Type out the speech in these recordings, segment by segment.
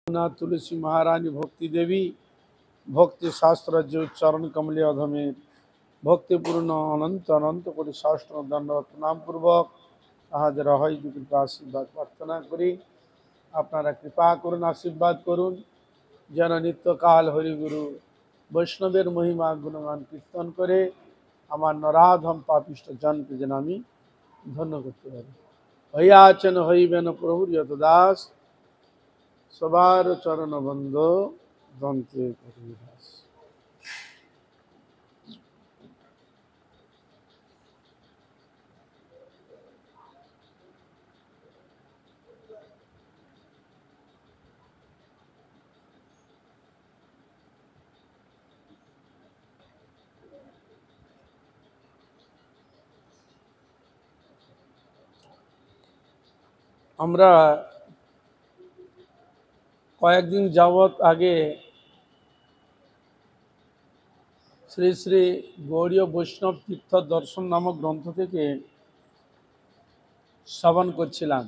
ना तुलसी महारानी भक्ति देवी भक्ति शास्त्र जो चरण कमले अधमेर भक्तिपूर्ण अनंत अनंत कोटि शास्त्र दंडवत प्रणाम पूर्वक তাহাদের অহৈতুক কৃপা আশীর্বাদ প্রার্থনা করি। আপনারা কৃপা করুন, আশীর্বাদ করুন যেন নিত্যকাল হরিগুরু বৈষ্ণবের মহিমা গুণগান কীর্তন করে আমার নরাধম পাপিষ্ঠ জনকে যেন আমি ধন্য করতে পারি। হইয়াছেন হইবেন প্রভুর যত দাস সবার চরণ বন্ধ দন্তে দাস। আমরা কয়েকদিন যাবৎ আগে শ্রী শ্রী গৌড়ীয় বৈষ্ণব তীর্থ দর্শন নামক গ্রন্থ থেকে শ্রবণ করছিলাম।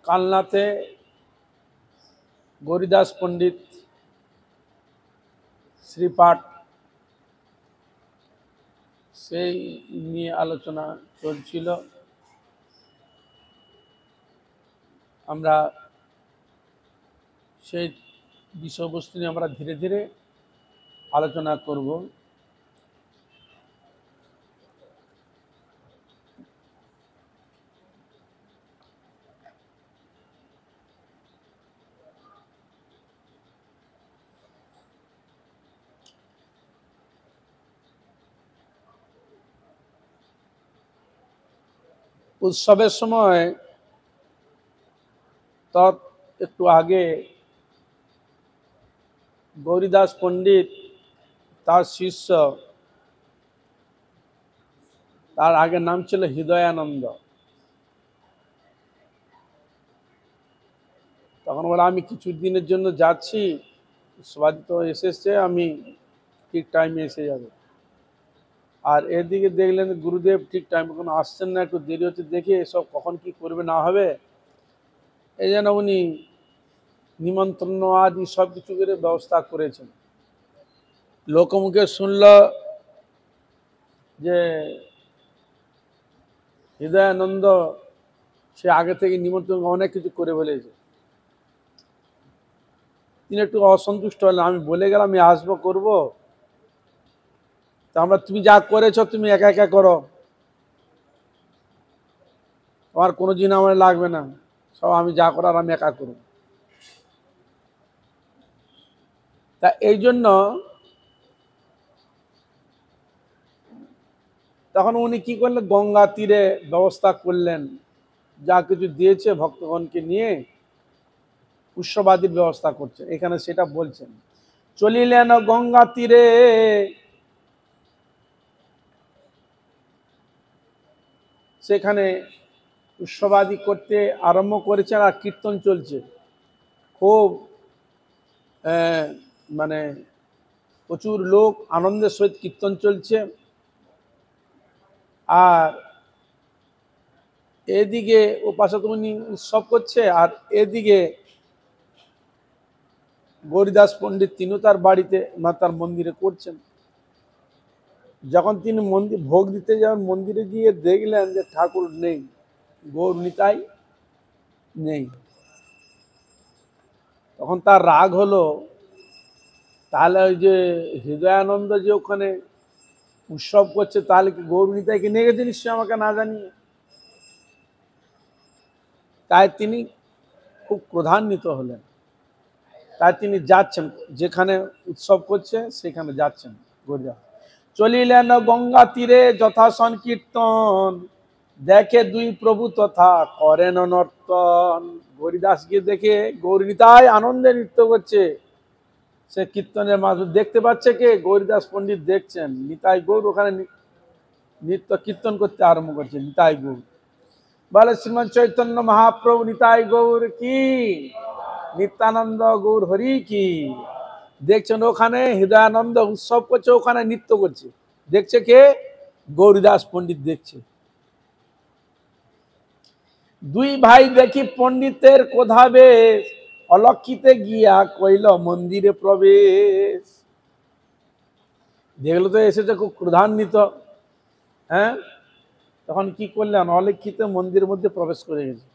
কালনাতে গৌরীদাস পণ্ডিত শ্রীপাঠ সেই নিয়ে আলোচনা চলছিল। আমরা সেই বিষয়বস্তু নিয়ে আমরা ধীরে ধীরে আলোচনা করব। উৎসবের সময় একটু আগে গৌরীদাস পণ্ডিত তার শিষ্য, তার আগের নাম ছিল হৃদয়ানন্দ, তখন বলে আমি কিছু দিনের জন্য যাচ্ছি, সবাই তো এসেছে, আমি ঠিক টাইমে এসে যাব। আর এদিকে দেখলেন গুরুদেব ঠিক টাইম কোনো আসছেন না, একটু দেরি হচ্ছে, দেখে এসব কখন কি করবে না হবে, এই জন্য উনি নিমন্ত্রণ আদি সব কিছু করে ব্যবস্থা করেছেন। লোকমুখে শুনল যে হৃদয়ানন্দ সে আগে থেকে নিমন্ত্রণ অনেক কিছু করে ফেলেছে। তিনি একটু অসন্তুষ্ট হলেন, আমি বলে গেলাম আমি আসবো করবো, তা আমরা তুমি যা করেছ তুমি একা একা করো, আমার কোনো দিন আমার লাগবে না, সব আমি যা করার আমি একা করব। তা এই জন্য তখন উনি কি করলেন, গঙ্গা তীরে ব্যবস্থা করলেন, যা কিছু দিয়েছে ভক্তগণকে নিয়ে উৎসবাদির ব্যবস্থা করছেন। এখানে সেটা বলছেন, চলিলেন গঙ্গা তীরে সেখানে উৎসবাদি করতে আরম্ভ করেছেন, আর কীর্তন চলছে খুব, মানে প্রচুর লোক আনন্দের সহিত কীর্তন চলছে। আর এদিকে উপাসক উনি উৎসব করছে, আর এদিকে গৌরীদাস পণ্ডিত তিনিও তার বাড়িতে তার মন্দিরে করছেন। যখন তিনি মন্দির ভোগ দিতে যান, মন্দিরে গিয়ে দেখলেন যে ঠাকুর নেই, গৌর নিতাই নেই। তখন তার রাগ হলো, তাহলে ওই যে হৃদয়ানন্দ যে ওখানে উৎসব করছে, তাহলে কি গৌর নিতাইকে নিয়ে গেছে নিশ্চয় আমাকে না জানিয়ে। তাই তিনি খুব ক্রোধান্বিত হলেন, তাই তিনি যাচ্ছেন যেখানে উৎসব করছে সেখানে যাচ্ছেন। গৌরীদাস চলিলেন গঙ্গা তীরে যথা সংকীর্তন, দেখে দুই প্রভু তথা করেন নর্তন। গৌরীদাস গিয়ে দেখে গৌরনিতাই আনন্দে নৃত্য করছে, সে কীর্তনের মাধ্যমে দেখতে পাচ্ছে কে, গৌরীদাস পণ্ডিত দেখছেন নিতাই গৌর ওখানে নৃত্য কীর্তন করতে আরম্ভ করছে। নিতাই গৌর বলে শ্রীমৎ চৈতন্য মহাপ্রভু নিতাই গৌর কি, নিত্যানন্দ গৌর হরি কি। দেখছেন ওখানে হৃদয়ানন্দ উৎসব করছে, ওখানে নৃত্য করছে, দেখছে কে, গৌরীদাস পণ্ডিত দেখছে। দুই ভাই দেখি পণ্ডিতের কোধাবেশ, অলক্ষিতে গিয়া কইল মন্দিরে প্রবেশ। দেখলো তো এসেছে খুব ক্রোধান্বিত, হ্যাঁ, তখন কি করলেন, অলক্ষিত মন্দিরের মধ্যে প্রবেশ করে গেছে।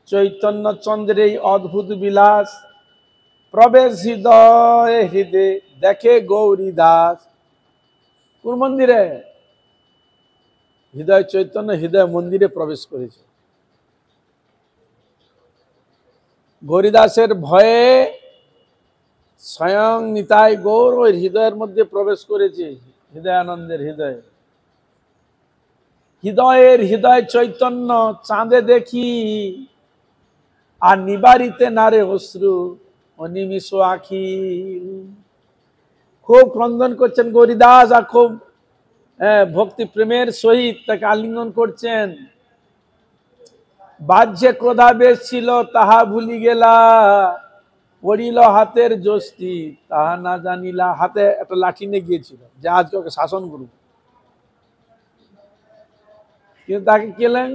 চৈতন্য চন্দ্রের এই অদ্ভুত বিলাস, প্রবেশ হৃদয় হৃদয় দেখে গৌরী দাস। কোন মন্দিরে? হৃদয় চৈতন্য হৃদয় মন্দিরে প্রবেশ করেছে। গৌরীদাসের ভয়ে স্বয়ং নিতাই গৌর ওই হৃদয়ের মধ্যে প্রবেশ করেছে, হৃদয়ানন্দের হৃদয়ে। হৃদয়ের হৃদয় চৈতন্য চাঁদে দেখি, আর নিবারিতে নারে অশ্রু অনিমিষ আখি। খুব ক্রন্দন করছেন গৌরীদাস, আর খুব ভক্তি প্রেমের সহিত তাকে আলিঙ্গন করছেন। বাহ্যে ক্রোধাবেশ ছিল তাহা ভুলি গেলা, পড়িল হাতের যষ্টি তাহা না জানিলা। হাতে একটা লাঠি নিয়ে গিয়েছিল যে আজকে ওকে শাসন করব, কিন্তু তাকে কেলেন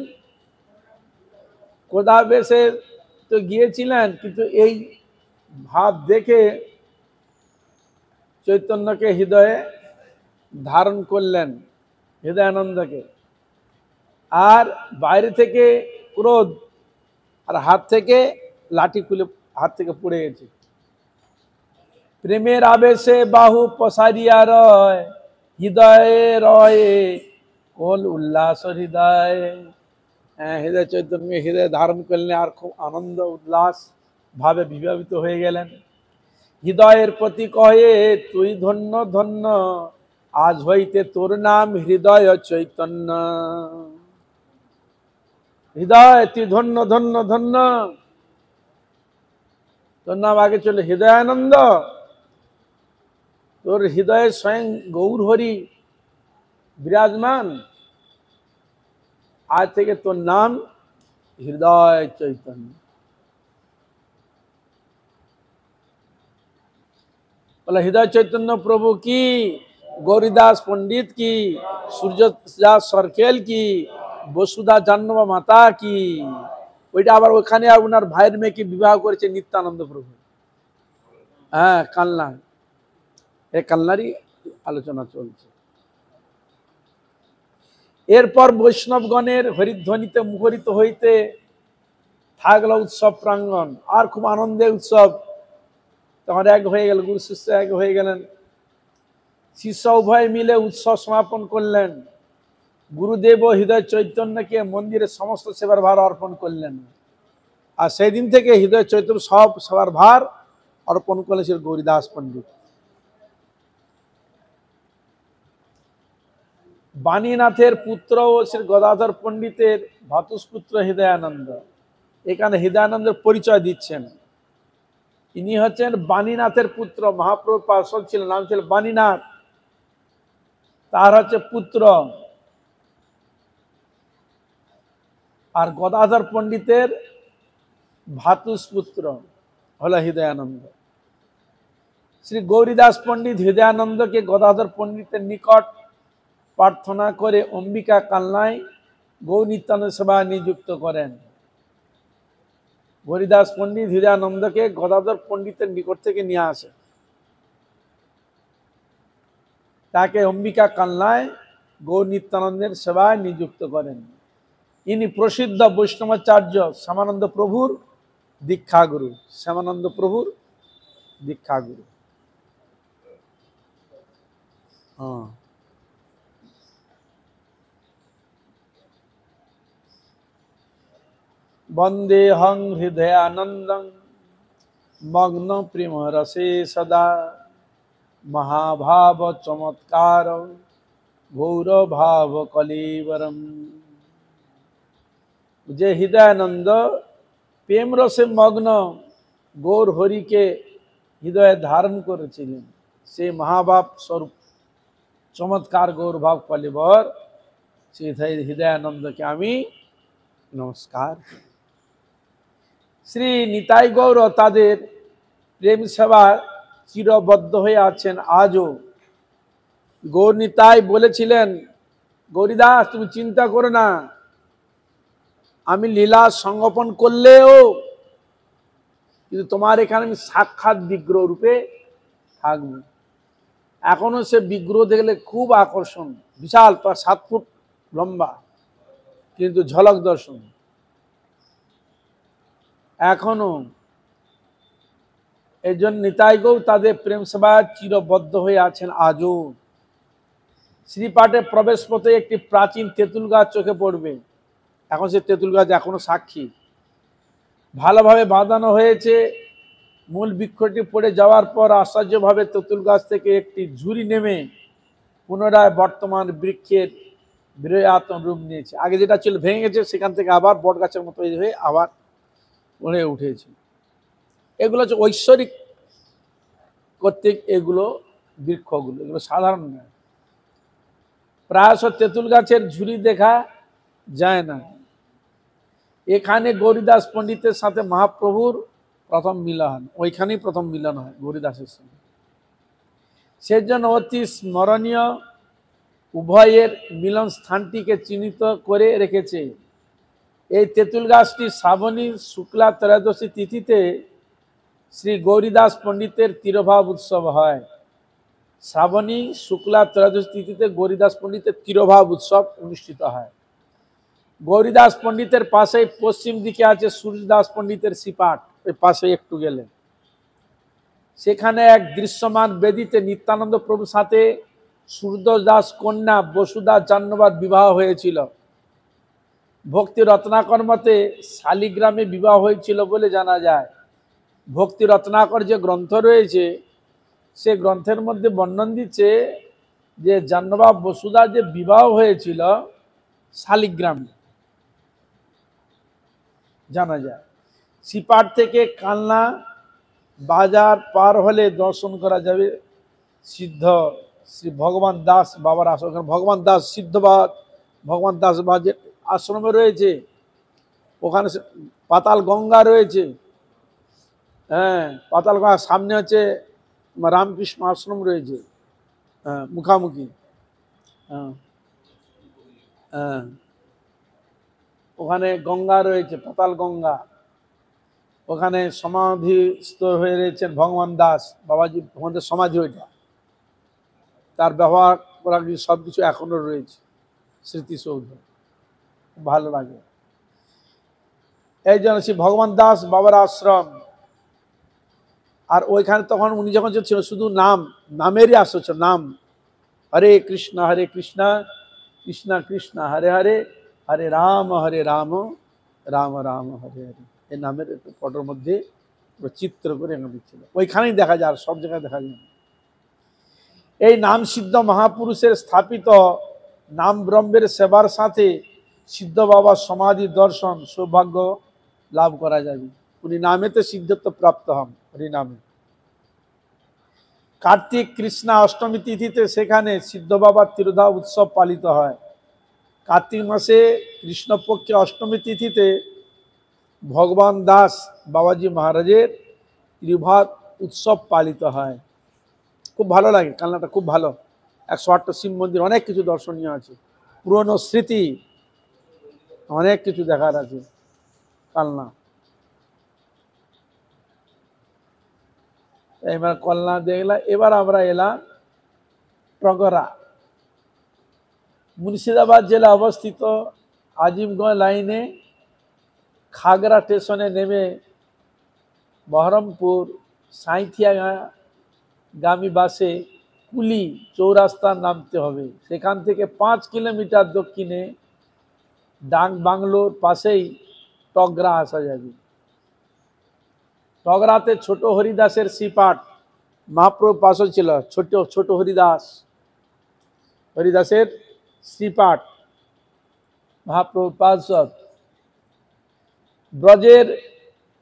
ক্রোধাবেশে তো গিয়েছিলেন, কিন্তু এই ভাব দেখে চৈতন্যকে হৃদয়ে ধারণ করলেন, হৃদয়ানন্দকে। আর বাইরে থেকে ক্রোধ, আর হাত থেকে লাঠি খুলে হাত থেকে পড়ে গেছে। প্রেমের আবেশে বাহু পসারিয়া রয়, হৃদয়ে রয়ে কোল উল্লাস হৃদয়। হৃদয় চৈতন্য হৃদয় ধারণ করলেন, আর খুব আনন্দ উল্লাস ভাবে বিভাবিত হয়ে গেলেন। হৃদয়ের প্রতি কহে তুই ধন্য ধন্য, আজ হইতে তোর নাম হৃদয় চৈতন্য। হৃদয় তুই ধন্য ধন্য ধন্য, তোর নাম আগে চলে হৃদয়ানন্দ। তোর হৃদয়ে স্বয়ং গৌর হরি বিরাজমান, আজ থেকে তোর নাম হৃদয় চৈতন্য। বলে হৃদয় চৈতন্য প্রভু কি, গৌরীদাস পণ্ডিত কি, সূর্যদাস সরকেল কি, বসুধা জাহ্নবী মাতা কি। ওইটা আবার ওখানে ওনার ভাইয়ের মেয়েকে বিবাহ করেছে নিত্যানন্দ প্রভু। হ্যাঁ, কালনা, এই কালনারই আলোচনা চলছে। এরপর বৈষ্ণবগণের হরিধ্বনিতে মুখরিত হইতে থাকলো উৎসব প্রাঙ্গণ, আর খুব আনন্দে উৎসব। তখন এক হয়ে গেল, গুরু শিষ্য এক হয়ে গেলেন। শিষ্য উভয় মিলে উৎসব সমাপন করলেন। গুরুদেব হৃদয় চৈতন্যকে মন্দিরে সমস্ত সেবার ভার অর্পণ করলেন, আর সেই দিন থেকে হৃদয় চৈতন্য সব সেবার ভার অর্পণ করেছিল গৌরীদাস পণ্ডিত। বাণীনাথের পুত্র ও শ্রী গদাধর পণ্ডিতের ভাতুষপুত্র হৃদয়ানন্দ। এখানে হৃদয়ানন্দের পরিচয় দিচ্ছেন। ইনি হচ্ছেন বাণীনাথের পুত্র, মহাপ্রভুর পার্ষদ ছিলেন, নাম ছিল বাণীনাথ, তার হচ্ছে পুত্র। আর গদাধর পণ্ডিতের ভাতুষপুত্র হলো হৃদয়ানন্দ। শ্রী গৌরীদাস পণ্ডিত হৃদয়ানন্দকে গদাধর পণ্ডিতের নিকট প্রার্থনা করে অম্বিকা কালনায় গৌর নিত্যানন্দ সেবায় নিযুক্ত করেন। গৌরীদাস পণ্ডিত হৃদয়ানন্দকে গদাধর পণ্ডিতের নিকট থেকে নিয়ে আসে, তাকে অম্বিকা কালনায় গৌর নিত্যানন্দের সেবায় নিযুক্ত করেন। ইনি প্রসিদ্ধ বৈষ্ণবাচার্য শ্যামানন্দ প্রভুর দীক্ষাগুরু, শ্যামানন্দ প্রভুর দীক্ষাগুরু। হ্যাঁ, বন্দেহং হৃদয়ানন্দং মগ্ন প্রেম রসে সদা, মহাভাব চমৎকার গৌরভাব কলেবরম। যে হৃদয়ানন্দ প্রেম রসে মগ্ন গৌর হরিকে হৃদয়ে ধারণ করেছিলেন, সে মহাভাব স্বরূপ চমৎকার গৌরভাব কলেবর সেই হৃদয়ানন্দকে আমি নমস্কার। শ্রী নিতাই গৌর তাদের প্রেম সেবা চিরবদ্ধ হয়ে আছেন আজও। গৌরনিতাই বলেছিলেন, গৌরীদাস তুমি চিন্তা করো না, আমি লীলা সংগোপন করলেও কিন্তু তোমার এখানে আমি সাক্ষাৎ বিগ্রহ রূপে থাকবো। এখনো সে বিগ্রহ দেখলে খুব আকর্ষণ, বিশাল, প্রায় 7 ফুট লম্বা, কিন্তু ঝলক দর্শন এখনো। এই জন্য নিতাই গৌ তাদের প্রেম সেবায় চিরবদ্ধ হয়ে আছেন আজও। শ্রীপাঠে প্রবেশ পথে একটি প্রাচীন তেঁতুল গাছ চোখে পড়বে। এখন সে তেঁতুল গাছ এখনো সাক্ষী, ভালোভাবে বাঁধানো হয়েছে। মূল বৃক্ষটি পড়ে যাওয়ার পর আশ্চর্যভাবে তেঁতুল গাছ থেকে একটি ঝুরি নেমে পুনরায় বর্তমান বৃক্ষের বৃহত্তম রূপ নিয়েছে। আগে যেটা ছিল ভেঙে গেছে, সেখান থেকে আবার বট গাছের মতো হয়ে আবার উড়ে উঠেছে। এগুলো হচ্ছে ঐশ্বরিক কর্তৃক এগুলো বৃক্ষগুলো, এগুলো সাধারণ নয়। প্রায়শ তেঁতুল গাছের ঝুরি দেখা যায় না। এখানে গৌরীদাস পণ্ডিতের সাথে মহাপ্রভুর প্রথম মিলন, ওইখানেই প্রথম মিলন হয় গৌরীদাসের সঙ্গে। সেজন্য অতি স্মরণীয় উভয়ের মিলন স্থানটিকে চিহ্নিত করে রেখেছে। এই তেঁতুল গাছটি শ্রাবণী শুক্লা ত্রয়োদশী তিথিতে শ্রী গৌরীদাস পণ্ডিতের তিরোভাব উৎসব হয়। শ্রাবণী শুক্লা ত্রয়োদশী তিথিতে গৌরীদাস পণ্ডিতের তিরোভাব উৎসব অনুষ্ঠিত হয়। গৌরীদাস পণ্ডিতের পাশেই পশ্চিম দিকে আছে সূর্যদাস পণ্ডিতের শ্রীপাঠ, ওই পাশে একটু গেলে সেখানে এক দৃশ্যমান বেদিতে নিত্যানন্দ প্রভুর সাথে সূর্যদাস কন্যা বসুদা জাহ্নবীর বিবাহ হয়েছিল। ভক্তি রত্নাকর মতে শালিগ্রামে বিবাহ হয়েছিল বলে জানা যায়। ভক্তি রত্নাকর যে গ্রন্থ রয়েছে, সে গ্রন্থের মধ্যে বর্ণন দিচ্ছে যে জাহ্নবী বসুদা যে বিবাহ হয়েছিল শালিগ্রামে জানা যায়। শ্রীপাঠ থেকে কালনা বাজার পার হলে দর্শন করা যাবে সিদ্ধ শ্রী ভগবান দাস বাবার আশ্রম। ভগবান দাস সিদ্ধবাদ ভগবান দাস বাজের আশ্রমে রয়েছে। ওখানে পাতাল গঙ্গা রয়েছে। হ্যাঁ, পাতাল গঙ্গার সামনে হচ্ছে রামকৃষ্ণ আশ্রম রয়েছে, হ্যাঁ, মুখামুখি। হ্যাঁ হ্যাঁ, ওখানে গঙ্গা রয়েছে, পাতাল গঙ্গা। ওখানে সমাধিস্থ হয়ে রয়েছেন ভগবান দাস বাবাজি, আমাদের সমাধি ওইটা। তার ব্যবহার করা সব কিছু এখনো রয়েছে স্মৃতিসৌধ, ভালো লাগে। এই জন্য শ্রী ভগবান দাস বাবার আশ্রম। আর ওইখানে তখন উনি যখন ছিল শুধু নামেরই আশ্রম ছিল, নাম হরে কৃষ্ণ কৃষ্ণ কৃষ্ণ হরে হরে, হরে রাম রাম রাম হরে হরে। এই নামের একটু ফটোর মধ্যে চিত্র করে এনে দিচ্ছিল, ওইখানেই দেখা যায়, আর সব জায়গায় দেখা যায় না। এই নাম সিদ্ধ মহাপুরুষের স্থাপিত নাম ব্রহ্মের সেবার সাথে সিদ্ধ বাবার সমাধি দর্শন সৌভাগ্য লাভ করা যাবে। উনি নামেতে সিদ্ধত্ব প্রাপ্ত হন, হরিনামে। কার্তিক কৃষ্ণা অষ্টমী তিথিতে সেখানে সিদ্ধ বাবার তিরোধাব উৎসব পালিত হয়। কার্তিক মাসে কৃষ্ণপক্ষে অষ্টমী তিথিতে ভগবান দাস বাবাজি মহারাজের তিরোধাব উৎসব পালিত হয়। খুব ভালো লাগে, কালনাটা খুব ভালো। 108টা শিব মন্দির, অনেক কিছু দর্শনীয় আছে, পুরনো স্মৃতি, অনেক কিছু দেখার আছে কালনা। এবার কলনা দেখলাম। এবার আমরা এলাম টগরা। মুর্শিদাবাদ জেলা অবস্থিত আজিমগঞ্জ লাইনে খাগড়া স্টেশনে নেমে বহরমপুর সাঁইথিয়া গামী বাসে কুলি চৌরাস্তা নামতে হবে। সেখান থেকে 5 কিলোমিটার দক্ষিণে ডাং বাংলোর পাশেই টগরা আসা যাবে। টগরাতে ছোট হরিদাসের শ্রীপাঠ মহাপ্রভু পাশে ছিল। ছোট হরিদাসের শ্রীপাঠ মহাপ্রভু পার্ষদ। ব্রজের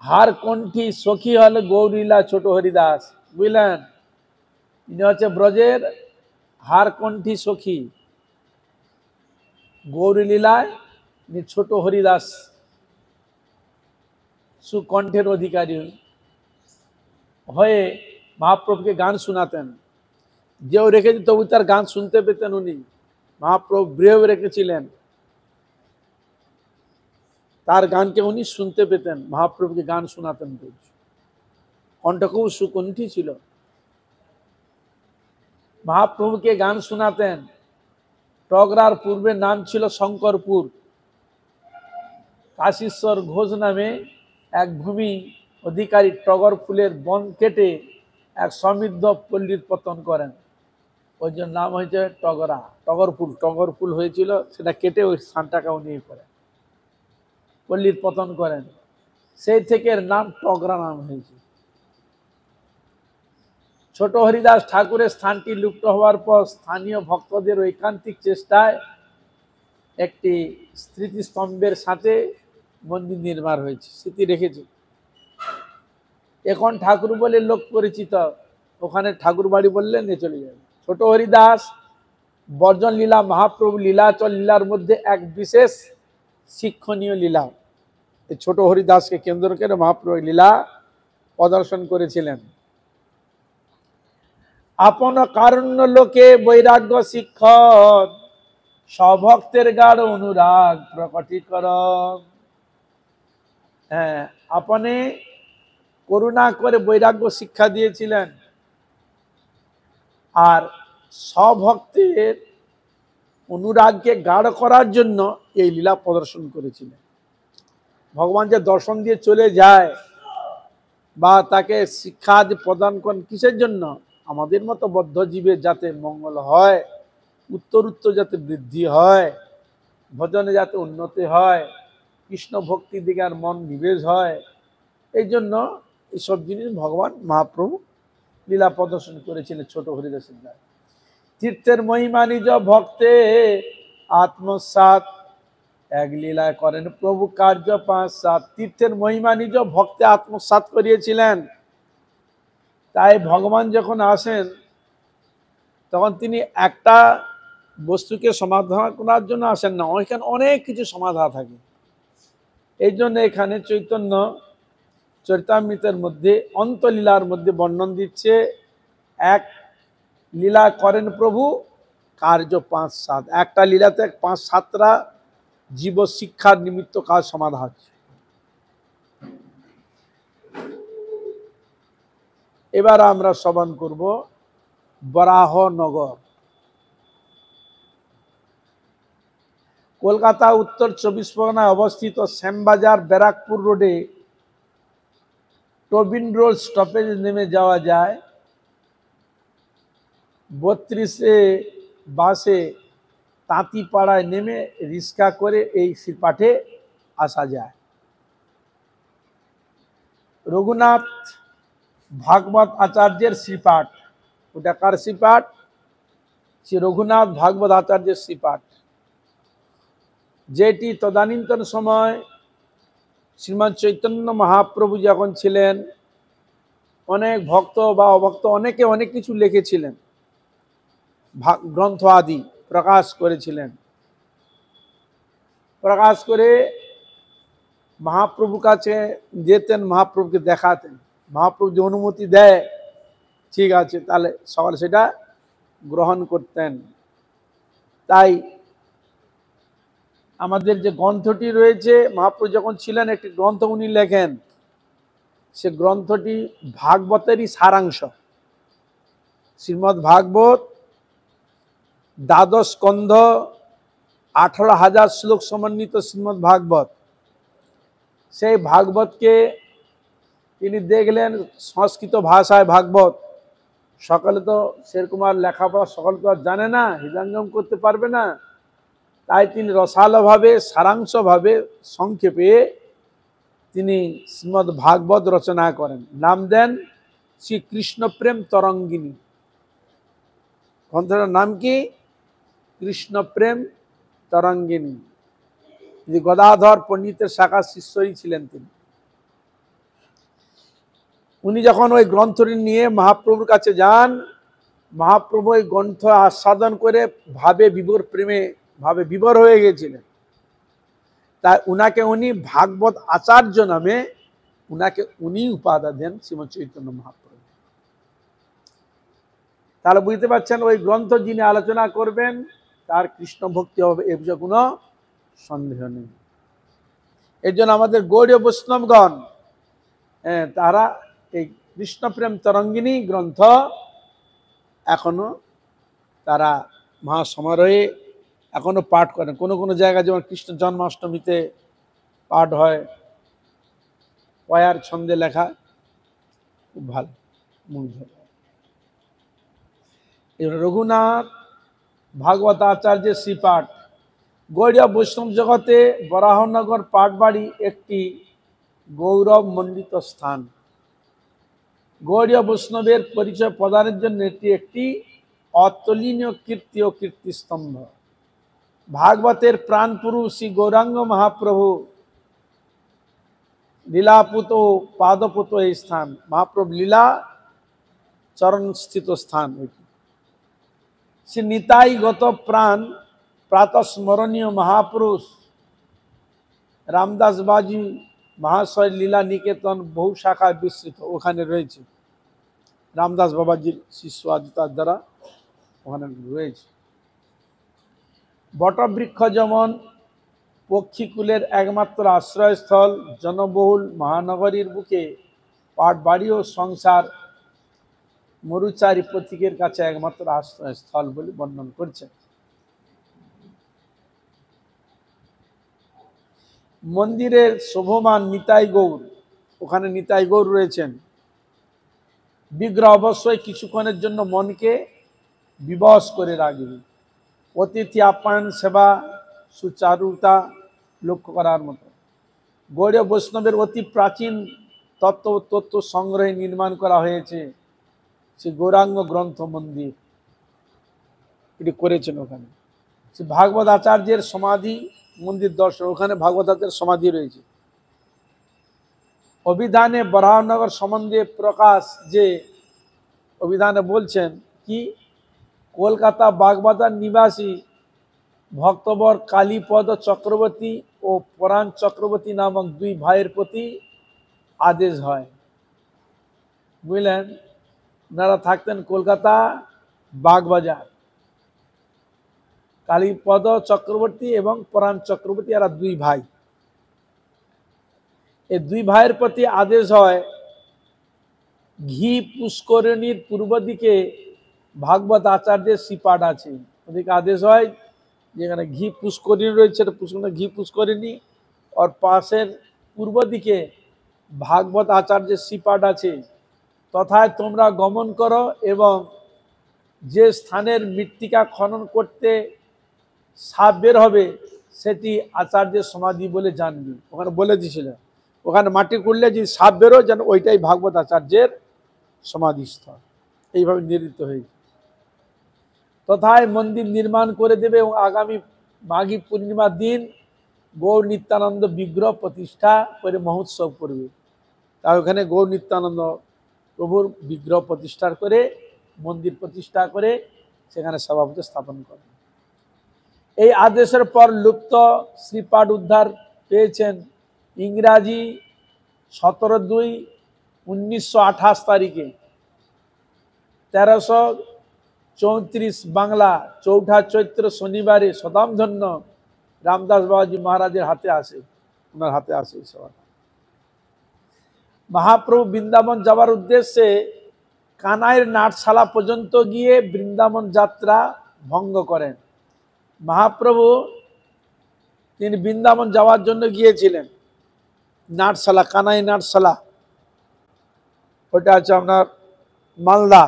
হারকণ্ঠী সখী হল গৌরীলা ছোট হরিদাস, বুঝলেন? ইনি হচ্ছে ব্রজের হারকণ্ঠী সখী, গৌরীলীলায় ছোট হরিদাস সুকণ্ঠের অধিকারী হয়ে মহাপ্রভুকে গান শোনাতেন। যেও রেখেছে তবু তার গান শুনতে পেতেন উনি। মহাপ্রভু ব্রেও রেখেছিলেন, তার গানকে উনি শুনতে পেতেন, মহাপ্রভুকে গান শোনাতেন। কণ্ঠ খুব সুকণ্ঠী ছিল, মহাপ্রভুকে গান শোনাতেন। টগরার পূর্বে নাম ছিল শঙ্করপুর। কাশীশ্বর ঘোষ নামে এক ভূমি অধিকারী টগর ফুলের বন কেটে এক সমৃদ্ধ পল্লীর পতন করেন, ওই জন্য নাম হয়েছে টগরা। টগর ফুল হয়েছিল, সেটা কেটে ওই স্থানটাকে নিয়ে করেন, পল্লীর পতন করেন, সেই থেকে নাম টগরা নাম হয়েছে। ছোট হরিদাস ঠাকুরের স্থানটি লুপ্ত হওয়ার পর স্থানীয় ভক্তদের ঐকান্তিক চেষ্টায় একটি স্মৃতিস্তম্ভের সাথে মন্দির নির্মাণ হয়েছে, স্মৃতি রেখেছে। এখন ঠাকুর বলে লোক পরিচিত, ওখানে ঠাকুর বাড়ি বললে নিয়ে চলে যাবে। ছোট হরিদাস বর্জন লীলা মহাপ্রভু লীলাচল লীলার মধ্যে এক বিশেষ শিক্ষণীয় লীলা। এই ছোট হরিদাসকে কেন্দ্র করে মহাপ্রভু লীলা প্রদর্শন করেছিলেন। আপন কারণ্য লোকে বৈরাগ্য শিক্ষক, স্বভক্তের গাঢ় অনুরাগ প্রকটীকরণ। হ্যাঁ, আপনি করুণা করে বৈরাগ্য শিক্ষা দিয়েছিলেন, আর স্বভক্তের অনুরাগকে গাঢ় করার জন্য এই লীলা প্রদর্শন করেছিলেন। ভগবান যে দর্শন দিয়ে চলে যায় বা তাকে শিক্ষা প্রদান করেন, কিসের জন্য? আমাদের মতো বদ্ধ জীবের যাতে মঙ্গল হয়, উত্তর যাতে বৃদ্ধি হয়, ভজনে যাতে উন্নতি হয়, কৃষ্ণ ভক্তির দিকে আর মন নিবেশ হয়, এই জন্য এইসব জিনিস ভগবান মহাপ্রভু লীলা প্রদর্শন করেছিলেন ছোট হরিদাসের দ্বারা। তীর্থের মহিমা নিজ ভক্তে আত্মসাৎ, এক লীলায় করেন প্রভু কার্য 5-7। তীর্থের মহিমা নিজ ভক্তে আত্মসাৎ করিয়েছিলেন। তাই ভগবান যখন আসেন তখন তিনি একটা বস্তুকে সমাধান করার জন্য আসেন না, ওইখানে অনেক কিছু সমাধান থাকে। এই জন্য এখানে চৈতন্য চরিতামৃতের মধ্যে অন্তলীলার মধ্যে বর্ণন দিচ্ছে, এক লীলা করেন প্রভু কার্য 5-7। একটা লীলাতে 5-7টা জীব শিক্ষার নিমিত্ত কাজ সমাধান হচ্ছে। এবার আমরা শ্রবণ করব বরাহনগর। কলকাতা উত্তর 24 পরগনায় অবস্থিত শ্যামবাজার ব্যারাকপুর রোডে টোবিন রোড স্টপেজ নেমে যাওয়া যায়। 32 বাসে তাঁতিপাড়ায় নেমে রিক্সা করে এই শ্রীপাঠে আসা যায়। রঘুনাথ ভাগবত আচার্যের শ্রীপাঠ। ওটা কার শ্রীপাঠ? শ্রী রঘুনাথ ভাগবত আচার্যের শ্রীপাঠ, যেটি তদানীন্তন সময় শ্রীমৎ চৈতন্য মহাপ্রভু যখন ছিলেন, অনেক ভক্ত বা অভক্ত অনেকে অনেক কিছু লিখেছিলেন, গ্রন্থ আদি প্রকাশ করেছিলেন। প্রকাশ করে মহাপ্রভু কাছে যেতেন, মহাপ্রভুকে দেখাতেন। মহাপ্রভু যে অনুমতি দেয়, ঠিক আছে, তাহলে সকলে সেটা গ্রহণ করতেন। তাই আমাদের যে গ্রন্থটি রয়েছে, মহাপ্রভু যখন ছিলেন একটি গ্রন্থ উনি লেখেন, সে গ্রন্থটি ভাগবতেরই সারাংশ। শ্রীমদ্ ভাগবত 12 স্কন্ধ 18,000 শ্লোক সমন্বিত শ্রীমদ্ ভাগবত। সেই ভাগবতকে তিনি দেখলেন সংস্কৃত ভাষায় ভাগবত, সকলে তো সেরকম আর লেখাপড়া সকলে তো আর জানে না, হৃদয়ঙ্গম করতে পারবে না। তাই তিনি রসালোভাবে সারাংশভাবে সংক্ষেপে তিনি শ্রীমদ্ ভাগবত রচনা করেন, নাম দেন শ্রী কৃষ্ণ প্রেম তরঙ্গিনী। গ্রন্থটার নাম কি? কৃষ্ণ প্রেম তরঙ্গিনী। গদাধর পণ্ডিতের শাখা শিষ্যই ছিলেন তিনি। উনি যখন ওই গ্রন্থটি নিয়ে মহাপ্রভুর কাছে যান, মহাপ্রভু ওই গ্রন্থ আস্বাদন করে ভাবে বিভোর হয়ে গেছিলেন। তাই উনাকে উনি ভাগবত আচার্য নামে উনাকে উনি উপাধি দেন শ্রীমৎ চৈতন্য মহাপ্রভু। তাহলে বুঝতে পারছেন ওই গ্রন্থ যিনি আলোচনা করবেন তার কৃষ্ণ ভক্তি হবে, এ বিষয়ে কোনো সন্দেহ নেই। এর জন্য আমাদের গৌড়ীয় বৈষ্ণবগণ তারা এই কৃষ্ণপ্রেম তরঙ্গিনী গ্রন্থ এখনো তারা মহাসমারোহে এখনো পাঠ করেন। কোনো কোনো জায়গায় যেমন কৃষ্ণ জন্মাষ্টমীতে পাঠ হয়, পয়ার ছন্দে লেখা, খুব ভালো, মুগ্ধ। রঘুনাথ ভাগবত আচার্যের শ্রীপাঠ। গৌড়ীয় বৈষ্ণব জগতে বরাহনগর পাঠবাড়ি একটি গৌরব মণ্ডিত স্থান। গৌড়ীয় বৈষ্ণবের পরিচয় প্রদানের জন্য এটি একটি অতুলনীয় কীর্তি ও কীর্তিস্তম্ভ। ভাগবতের প্রাণপুরুষ শ্রী গৌরাঙ্গ মহাপ্রভু লীলাপুত ও পাদপুত এই স্থান, মহাপ্রভু লীলা চরণস্থিত স্থান। শ্রী নিতাই গত প্রাণ প্রাতঃস্মরণীয় মহাপুরুষ রামদাস বাজি মহাশয় লীলা নিকেতন বহু শাখায় বিস্তৃত, ওখানে রয়েছে। রামদাস বাবাজির শিষ্য আদিতার দ্বারা ওখানে রয়েছে। বটবৃক্ষ যেমন পক্ষীকুলের একমাত্র আশ্রয়স্থল, জনবহুল মহানগরীর বুকে পাঠবাড়ি ও সংসার মরুচারী পথিকের কাছে একমাত্র আশ্রয়স্থল বলে বর্ণন করছে। মন্দিরের শোভমান নিতাই গৌর, ওখানে নিতাই গৌর রয়েছেন। বিগ্রহ অবশ্যই কিছুক্ষণের জন্য মনকে বিবশ করে রাখবে। অতিথি আপ্যায়ন সেবা সুচারুতা লক্ষ্য করার মতো। গৌড়ীয় বৈষ্ণবের অতি প্রাচীন তত্ত্ব সংগ্রহে নির্মাণ করা হয়েছে শ্রী গৌরাঙ্গ গ্রন্থ মন্দির, এটি করেছেন ওখানে। শ্রী ভাগবত আচার্যের সমাধি মন্দির দর্শন, ওখানে ভাগবত আচার্যের সমাধি রয়েছে। অভিধানে বরাহনগর সম্বন্ধে প্রকাশ যে অভিধানে বলছেন কি, কলকাতা বাগবাজার নিবাসী ভক্তবর কালীপদ চক্রবর্তী ও পরাণ চক্রবর্তী নামক দুই ভাইয়ের প্রতি আদেশ হয়। বুঝলেন, ওনারা থাকতেন কলকাতা বাগবাজার। কালীপদ চক্রবর্তী এবং পরাণ চক্রবর্তী, এরা দুই ভাই। এই দুই ভাইয়ের প্রতি আদেশ হয়, ঘি পুষ্করিণীর পূর্ব দিকে ভাগবত আচার্যের শ্রীপাঠ আছে। ওদিকে আদেশ হয় যেখানে ঘি পুষ্করিণী রয়েছে, ঘি পুষ্করিণী, আর পাশের পূর্ব দিকে ভাগবত আচার্যের শ্রীপাঠ আছে। তথায় তোমরা গমন করো এবং যে স্থানের মৃত্তিকা খনন করতে সাপ বের হবে সেটি আচার্যের সমাধি বলে জানবি। ওখানে বলে দিয়েছিল, ওখানে মাটি খুঁড়লে যদি সাপ বেরো যেন ওইটাই ভাগবত আচার্যের সমাধিস্থল। এইভাবে নির্মিত হয়েছে। তথায় মন্দির নির্মাণ করে দেবে এবং আগামী মাঘী পূর্ণিমার দিন গৌর নিত্যানন্দ বিগ্রহ প্রতিষ্ঠা করে মহোৎসব করবে। তাই ওখানে গৌর নিত্যানন্দ প্রভুর বিগ্রহ প্রতিষ্ঠা করে, মন্দির প্রতিষ্ঠা করে সেখানে সভাপতি স্থাপন করে। এই আদেশের পর লুপ্ত শ্রীপাঠ উদ্ধার পেয়েছেন ইংরাজি 17/2/1928 তারিখে, 1334 বাংলা 4ঠা চৈত্র শনিবারে শতামধন্য রামদাস বাবাজি মহারাজের হাতে আসে, ওনার হাতে আসে এই সভাটা। মহাপ্রভু বৃন্দাবন যাওয়ার উদ্দেশ্যে কানাইয়ের নাটশালা পর্যন্ত গিয়ে বৃন্দাবন যাত্রা ভঙ্গ করেন। মহাপ্রভু তিনি বৃন্দাবন যাওয়ার জন্য গিয়েছিলেন নাটশালা, কানাই নাটশালা, ওটা আছে আপনার মালদা,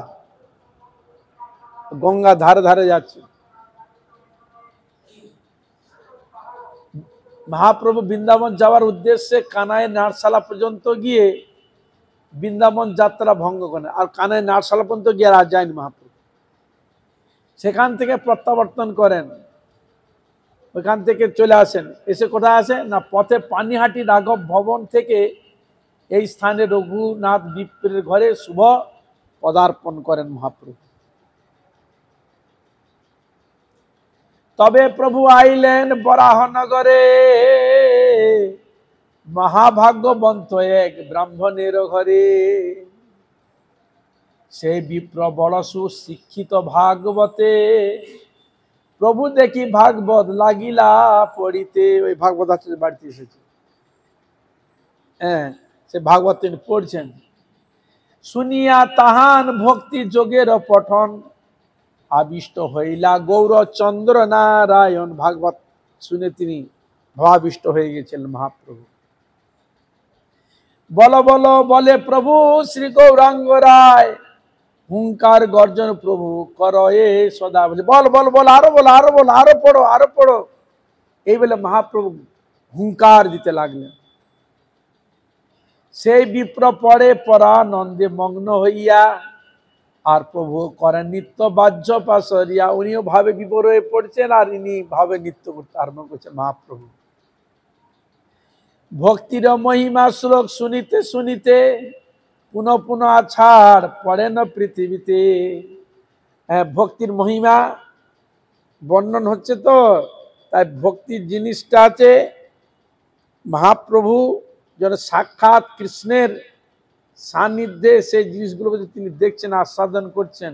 গঙ্গা ধারে ধারে যাচ্ছে। মহাপ্রভু বৃন্দাবন যাওয়ার উদ্দেশ্যে কানাই নাটশালা পর্যন্ত গিয়ে বৃন্দাবন যাত্রা ভঙ্গ করেন। আর কানাই নাটশালা পর্যন্ত গিয়ে আর যায়নি মহাপ্রভু, সেখান থেকে প্রত্যাবর্তন করেন, ওইখান থেকে চলে আসেন। এসে কোথায় আসেন না, পথে পানিহাটি রাঘব ভবন থেকে এই স্থানে রঘুনাথ বিপ্রের ঘরে শুভ পদার্পণ করেন মহাপ্রভু। তবে প্রভু আইলেন বরাহনগরে মহাভাগ্যবন্ত এক ব্রাহ্মণের ঘরে। সেই বিপ্র বড় সুশিক্ষিত ভাগবতে, প্রভু দেখি ভাগবত লাগিলা পড়িতে। ওই ভাগবত বাড়িতে এসেছে, হ্যাঁ, সে ভাগবত তিনি পড়ছেন। শুনিয়া তাহান ভক্তি যোগের পঠন, আবিষ্ট হইলা গৌরচন্দ্র নারায়ণ। ভাগবত শুনে তিনি ভাবাবিষ্ট হয়ে গেছিলেন মহাপ্রভু। বল বল বলে প্রভু শ্রী গৌরাঙ্গ রায়, হুঙ্কার গর্জন প্রভু কর এ সদা। বলে বল বল বল, আরো বল, আরো বল, আরো পড়ো, আরো পড়ো। এই বলে মহাপ্রভু হুঙ্কার দিতে লাগলেন। সেই বিপ্র পড়ে পরানন্দে মগ্ন হইয়া, আর প্রভু করেন নিত্য বাহ্য পাশরিয়া। উনিও ভাবে বিভোর হয়ে পড়ছেন, আর ইনি ভাবে নৃত্য করতে আরম্ভ করছেন মহাপ্রভু। ভক্তির মহিমা শ্লোক শুনিতে শুনিতে, পুনঃ পুনঃ আছাড় পড়েন পৃথিবীতে। ভক্তির মহিমা বর্ণন হচ্ছে, তো তাই ভক্তির জিনিসটা আছে। মহাপ্রভু যেন সাক্ষাৎ কৃষ্ণের সান্নিধ্যে সেই জিনিসগুলোকে তিনি দেখছেন, আস্বাদন করছেন,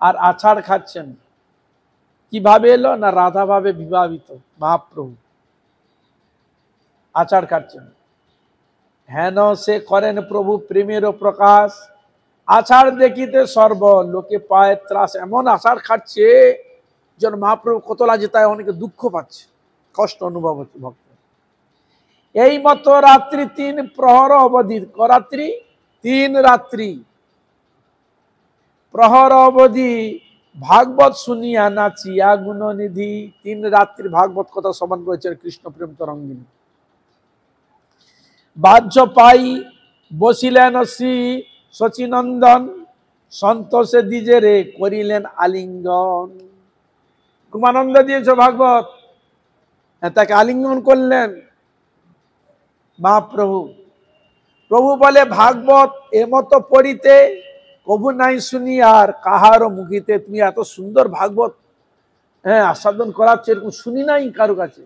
আর আছাড় খাচ্ছেন। কিভাবে এলো না, রাধা ভাবে বিভাবিত মহাপ্রভু আছাড় খাচ্ছেন। হেন সে করেন প্রভু প্রেমেরও প্রকাশ, আছাড় দেখিতে সর্ব লোকে পায় ত্রাস। এমন আছাড় খাচ্ছে যেন মহাপ্রভু কত লাগে, তাই অনেকে দুঃখ পাচ্ছে, কষ্ট অনুভব হচ্ছে ভক্ত। এই মতো রাত্রি 3 প্রহর অবধি, রাত্রি 3 রাত্রি প্রহর অবধি ভাগবত শুনিয়া নাচিয়া গুণনিধি। 3 রাত্রি ভাগবত কথা শ্রবণ করেছেন কৃষ্ণ প্রেম তরঙ্গিনী। বাহ্য পাই বসিলেন শ্রী শচীনন্দন, সন্তোষে দ্বিজেরে করিলেন আলিঙ্গন। খুব আনন্দ দিয়েছ ভাগবত, তাকে আলিঙ্গন করলেন মহাপ্রভু। প্রভু বলে ভাগবত এমতো পড়িতে, কবু নাই শুনি আর কাহারও মুখিতে। তুমি এত সুন্দর ভাগবত আস্বাদন করাচ্ছ, এরকম শুনি নাই কারো কাছে।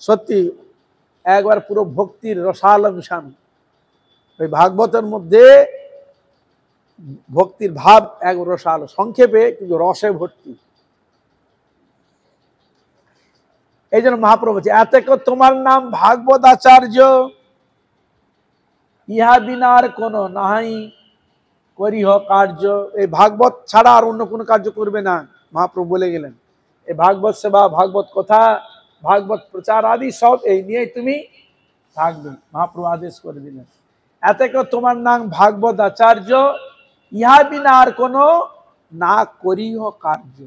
সত্যি একবার পুরো ভক্তির রসাল মিশান ওই ভাগবতের মধ্যে। ভক্তির ভাব এক রসাল, সংক্ষেপে কিন্তু রসে ভর্তি। এই জন্য মহাপ্রভু বলছে, এত তোমার নাম ভাগবত আচার্য, ইহা বিনার কোন নাই করিহ কার্য। এই ভাগবত ছাড়া আর অন্য কোনো কার্য করবে না, মহাপ্রভু বলে গেলেন। এই ভাগবত সেবা, ভাগবত কথা, ভাগবত প্রচার আদি সব এই নিয়ে তুমি থাকবে, মহাপ্রভু আদেশ করে দিলেন। এত তোমার নাম ভাগবত আচার্য, ইহা বিনা আর কোনো না করিহ কার্য।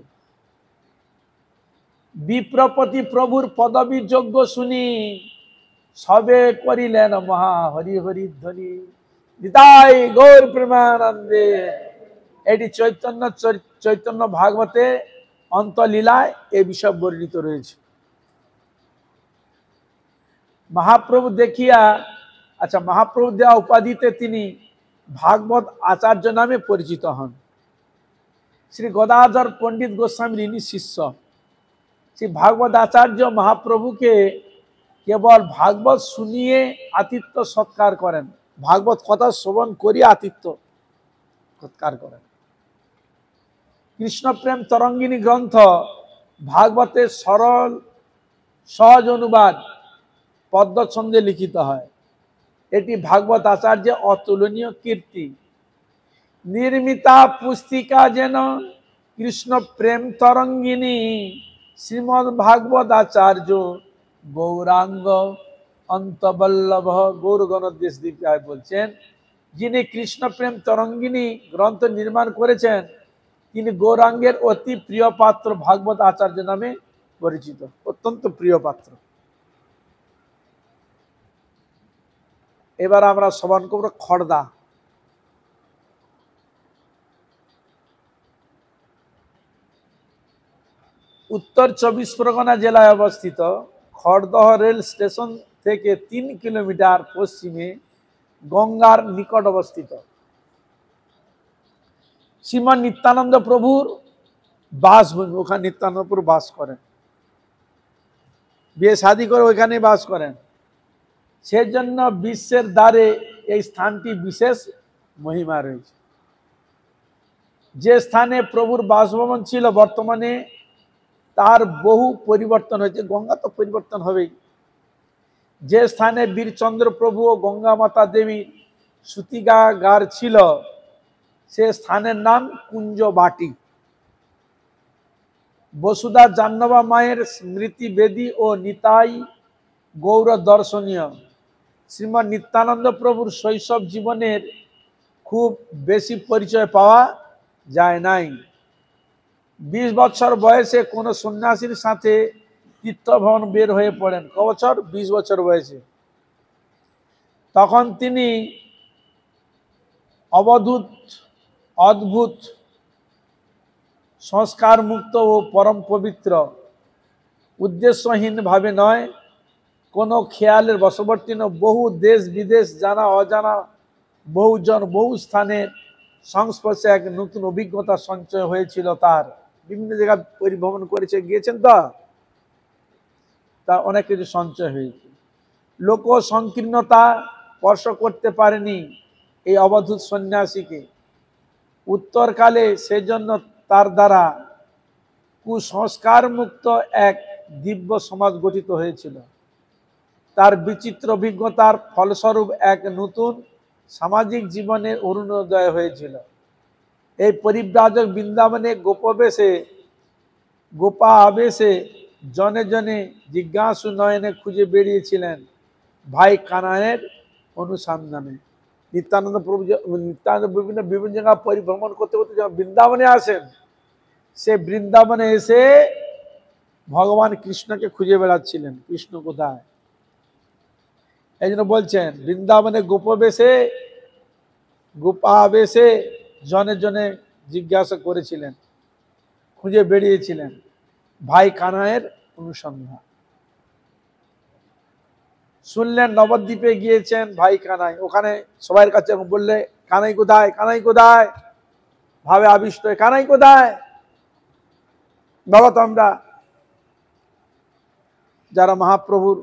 বিপ্রপতি প্রভুর পদবী যোগ্য শুনি, সবে করিলেন মহা হরি হরি ধ্বনি। নিতাই গৌর প্রেমানন্দে। এটি চৈতন্য ভাগবতে অন্তলীলায় এই বিষয় বর্ণিত রয়েছে। মহাপ্রভু দেখিয়া, আচ্ছা, মহাপ্রভু দেওয়া উপাধিতে তিনি ভাগবত আচার্য নামে পরিচিত হন। শ্রী গদাধর পণ্ডিত গোস্বামীর ইনি শিষ্য। শ্রী ভাগবত আচার্য মহাপ্রভুকে কেবল ভাগবত শুনিয়ে আতিথ্য সৎকার করেন, ভাগবত কথা শ্রবণ করিয়া আতিথ্য সৎকার করেন। কৃষ্ণপ্রেম তরঙ্গিনী গ্রন্থ ভাগবতের সরল সহজ অনুবাদ পদ্ম ছন্দে লিখিত হয়। এটি ভাগবত আচার্যের অতুলনীয় কীর্তি। নির্মিতা পুস্তিকা যেন কৃষ্ণ প্রেম তরঙ্গিনী, শ্রীমদ ভাগবত আচার্য গৌরাঙ্গ অন্তবল্লভ। গৌর গণদেশ দীপিকায় বলছেন, যিনি কৃষ্ণ প্রেম তরঙ্গিনী গ্রন্থ নির্মাণ করেছেন, তিনি গৌরাঙ্গের অতি প্রিয় পাত্র, ভাগবত আচার্য নামে পরিচিত, অত্যন্ত প্রিয় পাত্র। এবার আমরা শ্রবণ করব খড়দা। উত্তর 24 পরগনা জেলায় অবস্থিত। খড়দহ রেল স্টেশন থেকে 3 কিলোমিটার পশ্চিমে গঙ্গার নিকট অবস্থিত। শ্রীমান নিত্যানন্দ প্রভুর বাসভূমি, ওখানে নিত্যানন্দ প্রভু বাস করেন, বিয়ে শাদী করে ওইখানে বাস করেন। সেজন্য বিশ্বের দ্বারে এই স্থানটি বিশেষ মহিমা রয়েছে। যে স্থানে প্রভুর বাসভবন ছিল বর্তমানে তার বহু পরিবর্তন হয়েছে। গঙ্গা তো পরিবর্তন হবেই। যে স্থানে বীরচন্দ্র প্রভু ও গঙ্গা মাতা দেবী সুতিকাগার ছিল সে স্থানের নাম কুঞ্জবাটি। বসুধা জাহ্নবা মায়ের স্মৃতি বেদী ও নিতাই গৌর দর্শনীয়। শ্রীমৎ নিত্যানন্দ প্রভুর শৈশব জীবনের খুব বেশি পরিচয় পাওয়া যায় নাই। 20 বছর বয়সে কোনো সন্ন্যাসীর সাথে তীর্থভ্রমণ বের হয়ে পড়েন। ক বছর? 20 বছর বয়সে। তখন তিনি অদ্ভুত সংস্কার মুক্ত ও পরম পবিত্র, উদ্দেশ্যহীন ভাবে নয়, কোনো খেয়ালের বশবর্তী নয়, বহু দেশ বিদেশ জানা অজানা বহুজন বহু স্থানের সংস্পর্শে এক নতুন অভিজ্ঞতা সঞ্চয় হয়েছিল তার। বিভিন্ন জায়গায় পরিভ্রমণ করেছে, গিয়েছেন তো, তার অনেক কিছু সঞ্চয় হয়েছে। লোক সংকীর্ণতা স্পর্শ করতে পারেনি এই অবধূত সন্ন্যাসীকে। উত্তরকালে সেজন্য তার দ্বারা কুসংস্কার মুক্ত এক দিব্য সমাজ গঠিত হয়েছিল। তার বিচিত্র অভিজ্ঞতার ফলস্বরূপ এক নতুন সামাজিক জীবনের অরুণোদয় হয়েছিল। এই পরিব্রাজক বৃন্দাবনে গোপা আবেশে জনে জনে জিজ্ঞাসু নয়নে খুঁজে বেরিয়েছিলেন ভাই কানাইয়ের অনুসন্ধানে। নিত্যানন্দ প্রভু বিভিন্ন জায়গায় পরিভ্রমণ করতে করতে যখন বৃন্দাবনে আসেন, সে বৃন্দাবনে এসে ভগবান কৃষ্ণকে খুঁজে বেড়াচ্ছিলেন। কৃষ্ণ কোথায়? এই জন্য বলছেন বৃন্দাবনে গোপা আবেশে জনে জনে জিজ্ঞাসা করেছিলেন, খুঁজে বেরিয়েছিলেন ভাই কানাইয়ের অনুসন্ধান। শুনলেন নবদ্বীপে গিয়েছেন ভাই কানাই। ওখানে সবার কাছে বললে কানাই কোথায়, কানাই কোথায়, ভাবে আবিষ্ট হয়ে কানাই কোথায়। বাবা, তো আমরা যারা মহাপ্রভুর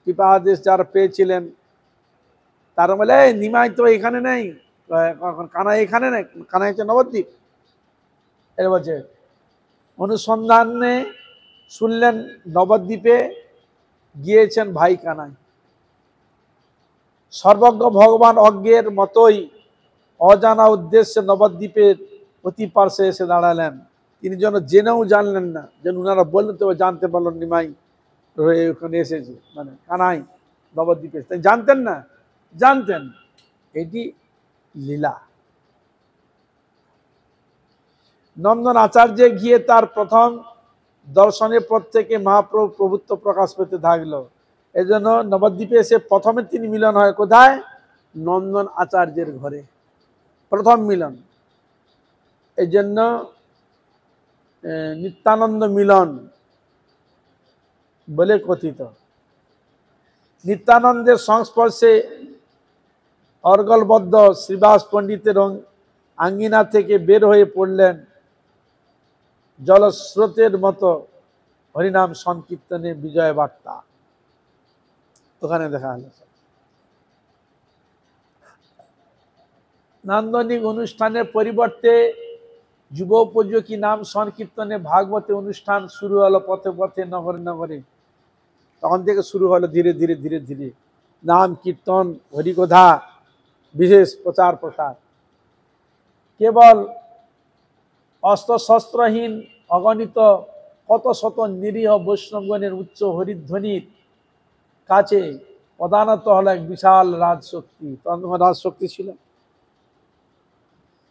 কৃপা আদেশ যারা পেয়েছিলেন তারা বলে নিমাই তো এখানে নেই, কানাই এখানে নেই, কানাই হচ্ছে নবদ্বীপ। এর বলছে অনুসন্ধানে শুনলেন নবদ্বীপে গিয়েছেন ভাই কানাই। সর্বজ্ঞ ভগবান অজ্ঞের মতোই অজানা উদ্দেশ্যে নবদ্বীপের অতি পার্শ্বে এসে দাঁড়ালেন। তিনি যেন জেনেও জানলেন না, যেন উনারা বললেন তো জানতে পারলেন নিমাই ওখানে এসেছে, মানে কানাই নবদ্বীপে। জানতেন না? জানতেন। এটি লীলা। নন্দন আচার্যে গিয়ে তার প্রথম দর্শনের পর থেকে মহাপ্রভু প্রভুত্ব প্রকাশ পেতে থাকলো। এই জন্য নবদ্বীপে এসে প্রথমে তিনি মিলন হয় কোথায়? নন্দন আচার্যের ঘরে প্রথম মিলন। এই জন্য নিত্যানন্দ মিলন বলে কথিত। নিত্যানন্দের সংস্পর্শে অর্গলবদ্ধ শ্রীবাস পণ্ডিতের আঙ্গিনা থেকে বের হয়ে পড়লেন জলস্রোতের মতো হরিনাম সংকীর্তনে বিজয় বার্তা। ওখানে দেখা হল নান্দনিক অনুষ্ঠানের পরিবর্তে যুগোপযোগী নাম সংকীর্তনে ভাগবতে অনুষ্ঠান শুরু হলো পথে পথে নগরে নগরে। তখন থেকে শুরু হলো ধীরে ধীরে ধীরে ধীরে নাম কীর্তন হরিকথা বিশেষ প্রচার প্রসার। কেবল অস্ত্রশস্ত্রহীন অগণিত কত শত নিরীহ বৈষ্ণবগণের উচ্চ হরিধ্বনির কাছে প্রধানত হলো এক বিশাল রাজশক্তি। তখন রাজশক্তি ছিল,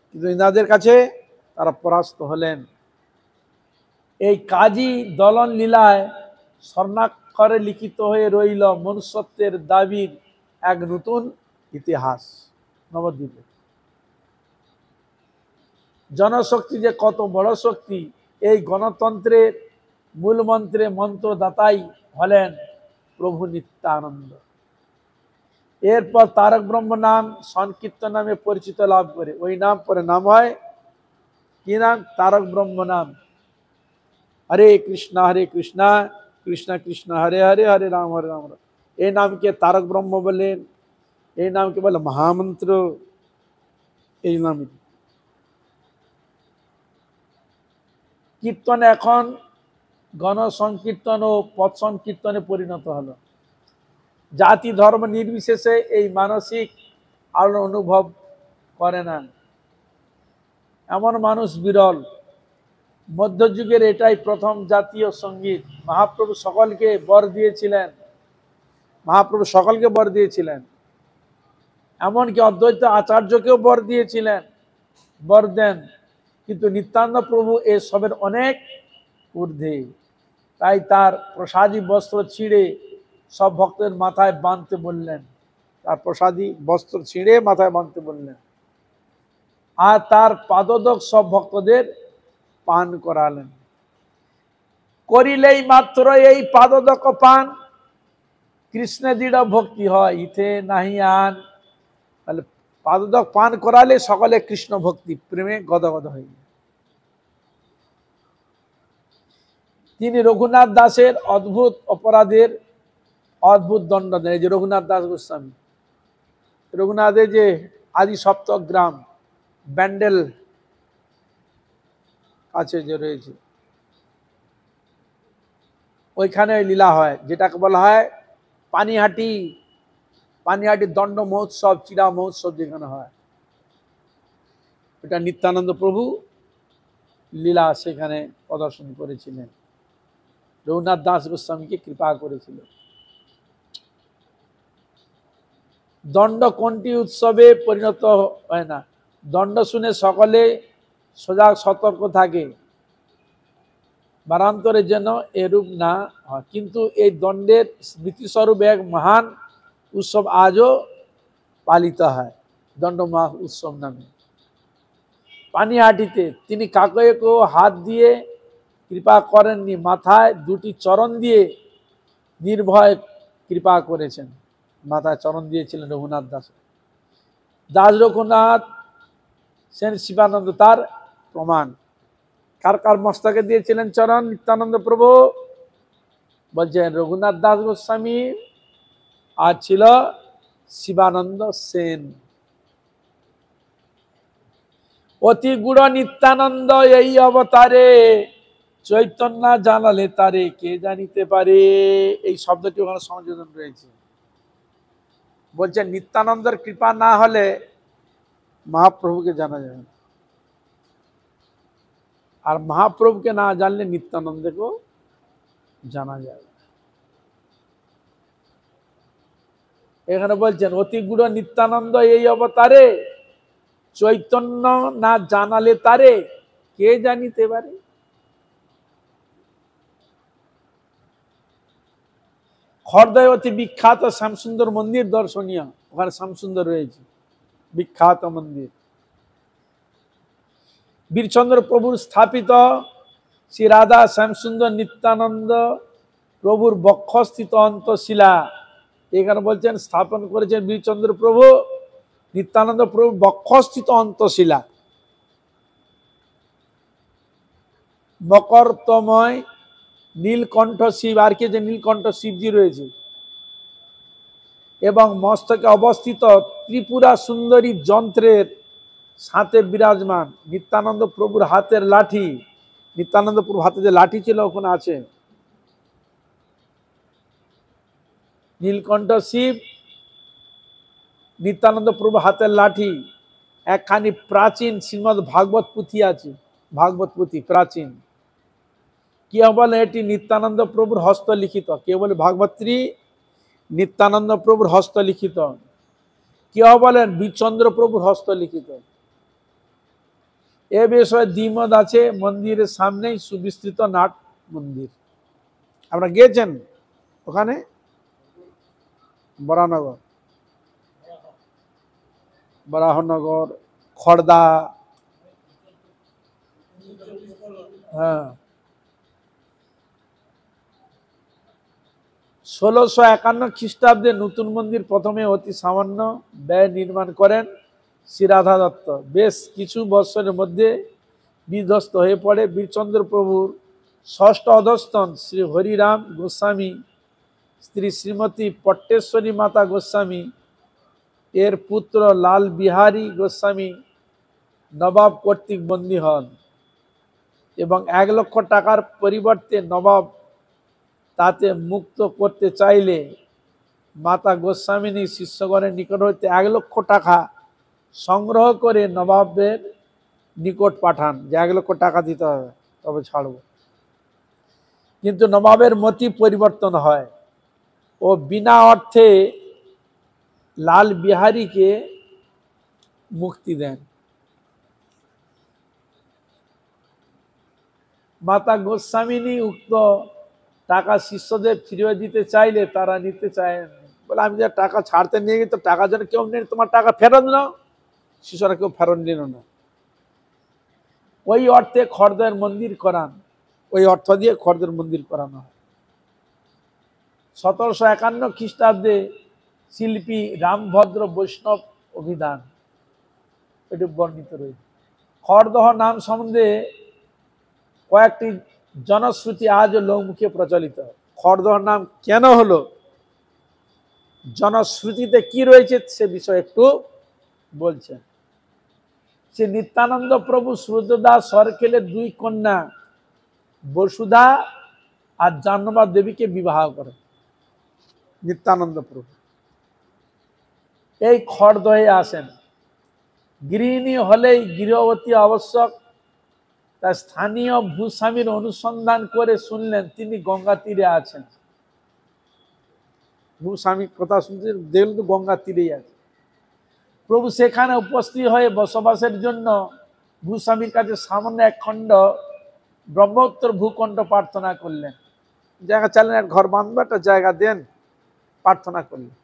কিন্তু ইনাদের কাছে তারা পরাস্ত হলেন। এই কাজী দলন লীলায় স্বর্ণাক্ষরে লিখিত হয়ে রইল মনুষ্যত্বের দাবির এক নতুন ইতিহাস। নবদ্বীপে জনশক্তি যে কত বড় শক্তি, এই গণতন্ত্রের মূল মন্ত্রে মন্ত্রদাতাই হলেন প্রভু নিত্যানন্দ। এরপর তারক ব্রহ্ম নাম সংকীর্তন নামে পরিচিত লাভ করে। ওই নাম পরে নাম হয় কি নাম? তারক ব্রহ্ম নাম। হরে কৃষ্ণ কৃষ্ণ কৃষ্ণ হরে হরে হরে রাম রাম। এই নামকে তারক ব্রহ্ম বলেন, এই নামকে বলে মহামন্ত্র। এই নামে কীর্তন এখন গণসংকীর্তন ও পথ সংকীর্তনে পরিণত হলো। জাতি ধর্ম নির্বিশেষে এই মানসিক আলো অনুভব করে না এমন মানুষ বিরল। মধ্যযুগের এটাই প্রথম জাতীয় সঙ্গীত। মহাপ্রভু সকলকে বর দিয়েছিলেন, এমনকি অদ্বৈত আচার্যকেও বর দেন, কিন্তু নিত্যানন্দ প্রভু এসবের অনেক ঊর্ধ্বে। তাই তার প্রসাদী বস্ত্র ছিঁড়ে সব ভক্তদের মাথায় বাঁধতে বললেন, আর তার পাদোদক সব ভক্তদের পান করালেন। করিলেই মাত্র এই পাদোদক পান, কৃষ্ণে দৃঢ় ভক্তি হয় ইথে নাহি আন। তাহলে পাদোদক পান করালে সকলে কৃষ্ণ ভক্তি প্রেমে গদগদ হয়ে যায়। তিনি রঘুনাথ দাসের অদ্ভুত অপরাধের অদ্ভুত দণ্ড দেন। এই যে রঘুনাথ দাস গোস্বামী, রঘুনাথের যে আদি সপ্তক গ্রাম ব্যান্ডেল কাছে যে রয়েছে, ওইখানে লীলা হয়, যেটাকে বলা হয় পানিহাটি দণ্ড মহোৎসব, চিরা মহোৎসব যেখানে হয়, এটা নিত্যানন্দ প্রভু লীলা সেখানে প্রদর্শন করেছিলেন। রঘুনাথ দাস গোস্বামীকে কৃপা করেছিলেন। দণ্ড কোনটি উৎসবে পরিণত হয় না? দণ্ড শুনে সকলে সজাগ সতর্ক থাকে, বারান্তরে যেন এরূপ না হয়। কিন্তু এই দণ্ডের স্মৃতিস্বরূপ এক মহান উৎসব আজও পালিত হয়, দণ্ড মহা উৎসব নামে। পানিহাটিতে তিনি কাকয়েকেও হাত দিয়ে কৃপা করেননি, মাথায় দুটি চরণ দিয়ে নির্ভয় কৃপা করেছেন। মাথায় চরণ দিয়েছিলেন রঘুনাথ দাস রঘুনাথ সেন শিবানন্দ তার প্রমাণ। কার মস্তকে দিয়েছিলেন চরণ নিত্যানন্দ প্রভু? বলছেন রঘুনাথ দাস গোস্বামী, আর ছিল শিবানন্দ সেন। অতি গুড় নিত্যানন্দ এই অবতারে, চৈতন্য জানালে তারে কে জানিতে পারে। এই শব্দটি ওখানে সংযোজন রয়েছে। বলছেন নিত্যানন্দের কৃপা না হলে মহাপ্রভুকে জানা যাবে না, আর মহাপ্রভুকে না জানলে নিত্যানন্দকেও জানা যাবে না। এখানে বলছেন অতি গুড় নিত্যানন্দ এই অবতারে, চৈতন্য না জানালে তারে কে জানিতে পারে। খর্দায় অতি বিখ্যাত শ্যামসুন্দর মন্দির দর্শনীয়, ওখানে শ্যামসুন্দর রয়েছে, বিখ্যাত মন্দির। বীরচন্দ্র প্রভুর স্থাপিত শ্রী রাধা শ্যামসুন্দর নিত্যানন্দ প্রভুর বক্ষস্থিত অন্তশিলা, এখানে বলছেন স্থাপন করেছেন বীরচন্দ্র প্রভু, নিত্যানন্দ প্রভুর বক্ষস্থিত অন্তশিলা। মকরতময় নীলকণ্ঠ শিব, আর কি যে নীলকণ্ঠ শিবজি রয়েছে, এবং মস্তকে অবস্থিত ত্রিপুরা সুন্দরী যন্ত্রের সাথে বিরাজমান নিত্যানন্দ প্রভুর হাতের লাঠি। নিত্যানন্দ প্রভুর হাতে যে লাঠি ছিল ওখানে আছে। নীলকণ্ঠ শিব, নিত্যানন্দ প্রভু হাতের লাঠি। একখানি প্রাচীন শ্রীমদ্ ভাগবত পুঁথি আছে, ভাগবত পুঁথি প্রাচীন। কে বলে এটি নিত্যানন্দ প্রভুর হস্তলিখিত, কে বলে ভাগবতী নিত্যানন্দ প্রভুর হস্তলিখিত, কেউ বলেন বীরচন্দ্র প্রভুর হস্তলিখিত। এ বিষয়ে দ্বিমত আছে। মন্দিরের সামনেই সুবিস্তৃত নাট মন্দির, আপনারা গিয়েছেন ওখানে? বরাহনগর, খড়দা, হ্যাঁ। 1651 খ্রিস্টাব্দে নতুন মন্দির প্রথমে অতি সামান্য ব্যয় নির্মাণ করেন শ্রী রাধা দত্ত। বেশ কিছু বৎসরের মধ্যে বিধ্বস্ত হয়ে পড়ে। বীরচন্দ্র প্রভুর ষষ্ঠ অধস্তন শ্রী হরিরাম গোস্বামী, স্ত্রী শ্রীমতী পট্টেশ্বরী মাতা গোস্বামী, এর পুত্র লাল বিহারী গোস্বামী নবাব কর্তৃক বন্দী হন এবং 1,00,000 টাকার পরিবর্তে নবাব তাতে মুক্ত করতে চাইলে মাতা গোস্বামিনী শিষ্যগণের নিকট হইতে 1,00,000 টাকা সংগ্রহ করে নবাবের নিকট পাঠান, যে 1,00,000 টাকা দিতে হবে তবে ছাড়ব। কিন্তু নবাবের মতি পরিবর্তন হয় ও বিনা অর্থে লাল বিহারীকে মুক্তি দেন। মাতা গোস্বামিনী উক্ত টাকা শিষ্যদের ফিরিয়ে দিতে চাইলে তারা নিতে চায়, বলে আমি যে টাকা ছাড়তে নিয়ে গেছি তো টাকা যেন কেউ নেই, তোমার টাকা ফেরত নাও। শিষ্যরা কেউ ফেরত নিল না। ওই অর্থে খড়দের মন্দির করান, ওই অর্থ দিয়ে খড়দের মন্দির করানো হয়। 1751 খ্রিস্টাব্দে শিল্পী রামভদ্র বৈষ্ণব অভিধান এটি বর্ণিত রয়েছে। খড়দহ নাম সম্বন্ধে কয়েকটি জনশ্রুতি আজও লোকমুখে প্রচলিত। খড়দহ নাম কেন হলো, জনশ্রুতিতে কি রয়েছে সে বিষয়ে একটু বলছেন। সে নিত্যানন্দ প্রভু সূর্যদাস সরকেলের 2 কন্যা বসুধা আর জাহ্নবী দেবীকে বিবাহ করেন নিত্যানন্দ প্রভু। এই খড়দহে আসেন। গৃহিণী হলেই গৃহবতী আবশ্যক। তার স্থানীয় ভূস্বামীর অনুসন্ধান করে শুনলেন তিনি গঙ্গা তীরে আছেন। ভূস্বামীর কথা শুনতে দেখলেন তো গঙ্গা তীরেই আছে। প্রভু সেখানে উপস্থিত হয়ে বসবাসের জন্য ভূস্বামীর কাছে সামান্য 1 খণ্ড ব্রহ্মোত্তর ভূখণ্ড প্রার্থনা করলেন। জায়গা চাইলেন, এক ঘর বাঁধবে, একটা জায়গা দেন, প্রার্থনা করলেন।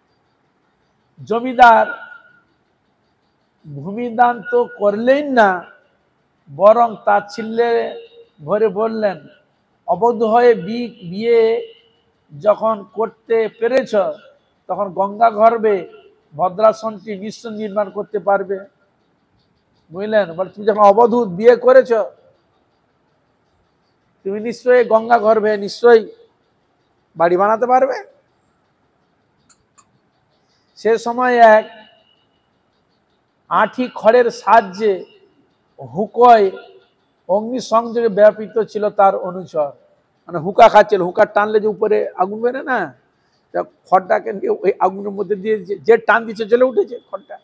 জমিদার ভূমিদান তো করলেন না, বরং তাচ্ছিল্যে ভরে বললেন, অবধ হয়ে বিয়ে যখন করতে পেরেছ তখন গঙ্গা গর্ভে ভদ্রাসনটি নিশ্চয় নির্মাণ করতে পারবে। বুঝলেন, বলে তুমি যখন অবধূত বিয়ে করেছ তুমি নিশ্চয়ই গঙ্গা গর্ভে নিশ্চয়ই বাড়ি বানাতে পারবে। সে সময় এক আঁঠি খড়ের সাহায্যে হুকোয় অগ্নিসংযোগে ব্যাপৃত ছিল তার অনুচর। মানে হুকা খাচ্ছিল, হুকা টানলে যে উপরে আগুন বেরে না, খড়টাকে নিয়ে ওই আগুনের মধ্যে দিয়ে যে টান দিচ্ছে জ্বলে উঠেছে খড়টা।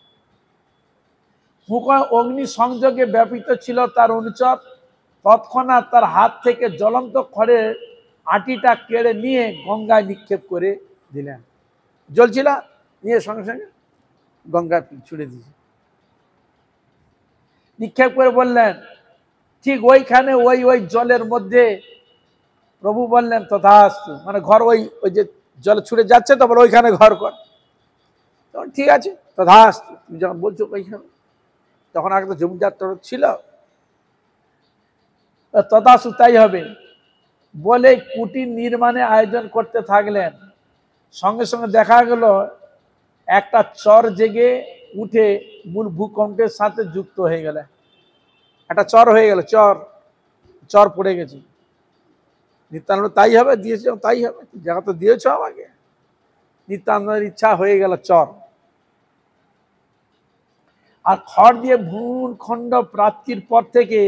হুকা অগ্নি সংযোগে ব্যাপৃত ছিল তার অনুচর। তৎক্ষণাৎ তার হাত থেকে জ্বলন্ত খড়ের আঁটিটা কেড়ে নিয়ে গঙ্গায় নিক্ষেপ করে দিলেন। জ্বলছিল, নিয়ে সঙ্গে সঙ্গে গঙ্গায় ছুড়ে দিয়েছে। নিক্ষেপ করে বললেন, ঠিক ওইখানে ওই জলের মধ্যে প্রভু বললেন তথাস্তু, মানে ঘর ওই যে জল ছুটে যাচ্ছে তো, বলে ওইখানে ঘর কর। তখন ঠিক আছে তথাস্তু, তুমি যখন বলছো ওইখানে, তখন আগে তো জমিদার তো ছিল, তথাস্তু তাই হবে বলে কুটির নির্মাণে আয়োজন করতে থাকলেন। সঙ্গে সঙ্গে দেখা গেল একটা চর জেগে উঠে মূল ভূখণ্ডের সাথে যুক্ত হয়ে গেল, একটা চর হয়ে গেল, চর পড়ে গেছে। নিত্যানন্দ তাই হবে দিয়েছে, তাই হবে, জায়গা তো দিয়েছ আমাকে। নিত্যানন্দের ইচ্ছা হয়ে গেল চর। আর খড় দিয়ে ভূখণ্ড প্রাপ্তির পর থেকে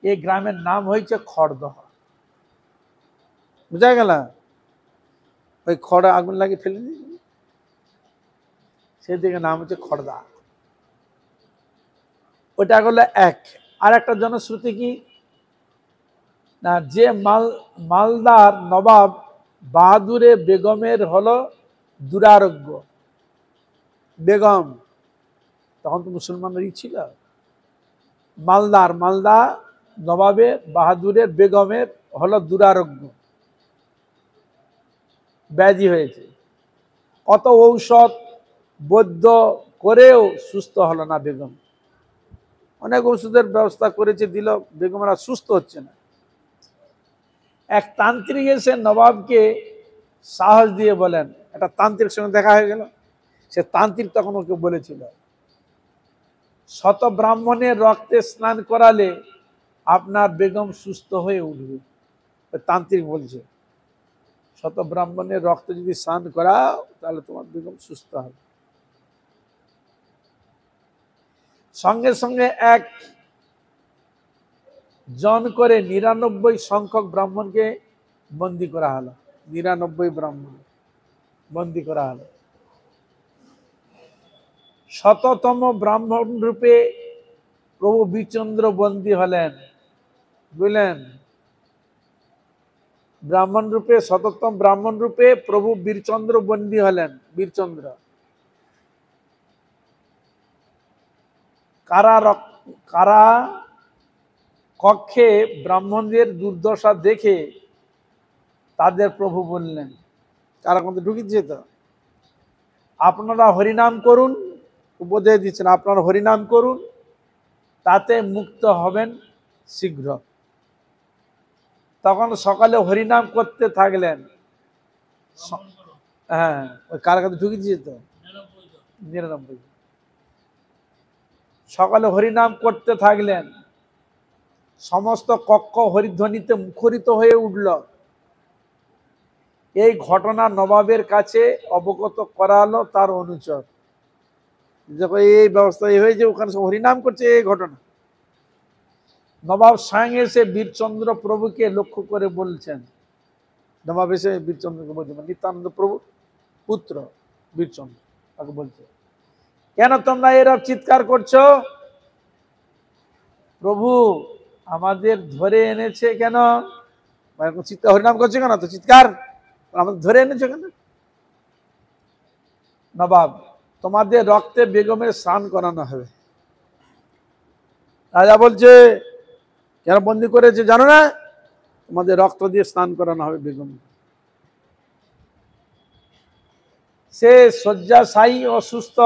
এই গ্রামের নাম হয়েছে খড়দহ। বুঝা গেল, ওই খড়ে আগুন লাগিয়ে ফেলে দিয়েছিল, সেদিকে নাম হচ্ছে খড়দা। ওটা হলো এক। আর একটা জনশ্রুতি কি না, যে মালদার নবাব বাহাদুরে বেগমের হলো দুরারোগ্য। বেগম তখন তো মুসলমানেরই ছিল। মালদা নবাবে বাহাদুরের বেগমের হলো দুরারোগ্য, ব্যাধি হয়েছে। কত ঔষধ বৈদ্য করেও সুস্থ হলো না বেগম। অনেক ওষুধের ব্যবস্থা করেছে, দিল, বেগমেরা সুস্থ হচ্ছে না। এক তান্ত্রিক এসে নবাবকে সাহস দিয়ে বলেন, একটা তান্ত্রিক সঙ্গে দেখা হয়ে গেল। সে তান্ত্রিক তখন ওকে বলেছিল, 100 ব্রাহ্মণের রক্তে স্নান করালে আপনার বেগম সুস্থ হয়ে উঠবে। তান্ত্রিক বলছে 100 ব্রাহ্মণের রক্তে যদি স্নান করাও তাহলে তোমার বেগম সুস্থ হবে। সঙ্গে সঙ্গে এক জন করে 99 সংখ্যক ব্রাহ্মণকে বন্দী করা হলো। 99 ব্রাহ্মণ বন্দী করা হলো। শততম ব্রাহ্মণ রূপে প্রভু বীরচন্দ্র বন্দী হলেন। বুঝলেন, ব্রাহ্মণ রূপে, শততম ব্রাহ্মণ রূপে প্রভু বীরচন্দ্র বন্দী হলেন। বীরচন্দ্র কারা কক্ষে ব্রাহ্মণদের দুর্দশা দেখে তাদের প্রভু বললেন, কারা মধ্যে ঢুকিয়েছে তো, আপনারা হরিনাম করুন, উপদেশ দিচ্ছেন, আপনারা হরিনাম করুন, তাতে মুক্ত হবেন শীঘ্র। তখন সকালে হরিনাম করতে থাকলেন। হ্যাঁ, ওই কার কাছে ঢুকিয়েছে তো 99। সকালে হরিনাম করতে থাকলেন, সমস্ত কক্ষ হরিধ্বনিতে মুখরিত হয়ে উঠল। এই ঘটনা নবাবের কাছে অবগত করালো তার অনুচর। যখন এই ব্যবস্থা হয়েছে, ওখানে সব হরিনাম করছে, এই ঘটনা। নবাব স্বয়ং এসে বীরচন্দ্র প্রভুকে লক্ষ্য করে বলছেন, নবাব এসে বীরচন্দ্রকে বলছেন, নিত্যানন্দ প্রভু পুত্র বীরচন্দ্র তাকে বলছে, কেন তোমরা এরকম চিৎকার করছো? প্রভু আমাদের ধরে এনেছে কেন? চিৎকার, হরিনাম করছে কেন? তো চিৎকার, আমাদের ধরে এনেছে কেন? নবাব, তোমাদের রক্তে বেগমের স্নান করানো হবে। রাজা বলছে, কেন বন্দি করেছে জানো না? তোমাদের রক্ত দিয়ে স্নান করানো হবে বেগম। সে শয্যাশায়ী, অসুস্থ,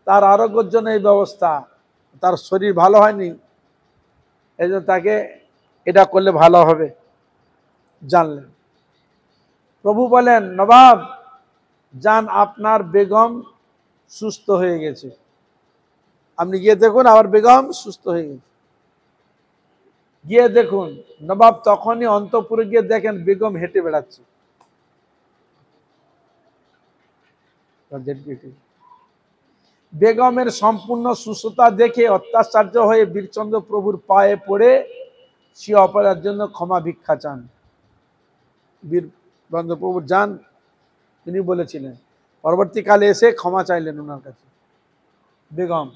তার আরোগ্যের জন্য এই ব্যবস্থা। তার শরীর ভালো হয়নি, এই জন্য তাকে এটা করলে ভালো হবে, জানলেন। প্রভু বলেন, নবাব যান, আপনার বেগম সুস্থ হয়ে গেছে, আপনি গিয়ে দেখুন, আমার বেগম সুস্থ হয়ে গেছে, গিয়ে দেখুন। নবাব তখনই অন্তঃপুরে গিয়ে দেখেন বেগম হেঁটে বেড়াচ্ছে। বেগমের সম্পূর্ণ সুস্থতা দেখে অত্যাশ্চর্য হয়ে বীরচন্দ্র প্রভুর পায়ে পড়ে সে অপরাধের জন্য ক্ষমা ভিক্ষা চান। বীরচন্দ্র প্রভু যান, তিনি বলেছিলেন, পরবর্তীকালে এসে ক্ষমা চাইলেন ওনার কাছে বেগম,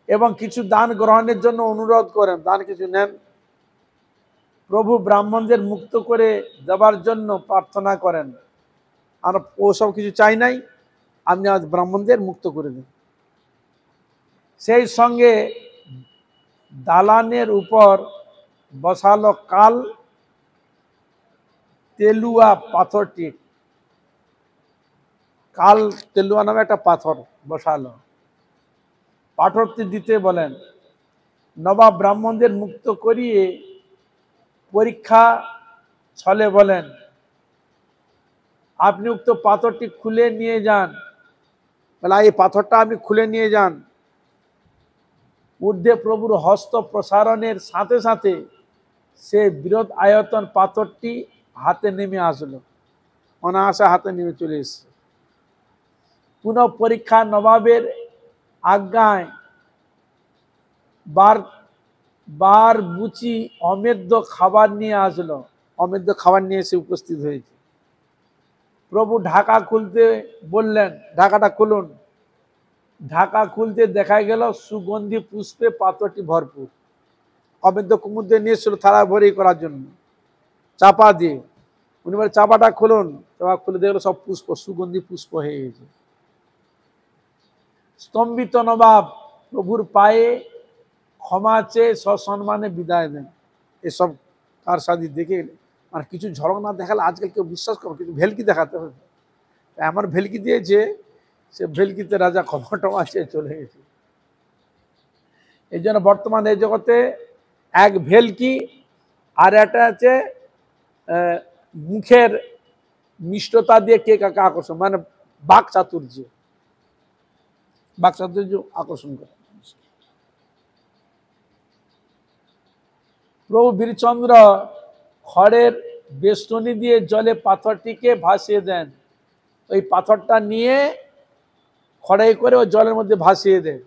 এবং কিছু দান গ্রহণের জন্য অনুরোধ করেন, দান কিছু নেন। প্রভু ব্রাহ্মণদের মুক্ত করে দেবার জন্য প্রার্থনা করেন, আর ওসব কিছু চাই নাই, আপনি আজ ব্রাহ্মণদের মুক্ত করে দিন। সেই সঙ্গে দালানের উপর বসালো কাল তেলুয়া পাথরটি। কাল তেলুয়া নামে একটা পাথর বসালো। পাথরটি দিতে বলেন। নবাব ব্রাহ্মণদের মুক্ত করিয়ে পরীক্ষা ছলে বলেন, আপনি উক্ত পাথরটি খুলে নিয়ে যান। বলে, এই পাথরটা আপনি খুলে নিয়ে যান। ঊর্ধ্বে প্রভুর হস্ত প্রসারণের সাথে সাথে সে বৃহৎ আয়তন পাথরটি হাতে নেমে আসলো, অনায়াসে হাতে নেমে চলে এসছে। পুনঃ পরীক্ষা নবাবের আজ্ঞায় বার বুচি অমেদ্য খাবার নিয়ে আসলো। অমেদ্য খাবার নিয়ে এসে উপস্থিত হয়েছে। প্রভু ঢাকা খুলতে বললেন, ঢাকাটা খুলুন। ঢাকা খুলতে দেখা গেল সুগন্ধি পুষ্পে পাত্রটি ভরপুর। অমেদ্য কুমুদ নিয়ে এসেছিল থালা ভরি করার জন্য, চাপা দিয়ে। উনি বলে, চাপাটা খুলুন। চাপা খুলে দেখলো সব পুষ্প, সুগন্ধি পুষ্প হয়ে গেছে। স্তম্ভিত নবাব প্রভুর পায়ে ক্ষমা চেয়ে সসম্মানে বিদায় দেন। এসব কার সাথে দেখে, আর কিছু ঝলক না দেখালে আজকাল কেউ বিশ্বাস করো, কিছু ভেলকি দেখাতে হবে। এমন ভেলকি দিয়েছে, সে ভেলকিতে রাজা ক্ষমা টমা চেয়ে চলে গেছে। এই জন্য বর্তমানে এই জগতে এক ভেলকি, আর একটা আছে মুখের মিষ্টতা দিয়ে কে কাকে আকর্ষণ, মানে বাক চাতুর্য আকর্ষণ করে। প্রভু বীরচন্দ্র খড়ের বেষ্টনী দিয়ে জলে পাথরটিকে ভাসিয়ে দেন। ওই পাথরটা নিয়ে খড়াই করে ওই জলের মধ্যে ভাসিয়ে দেন।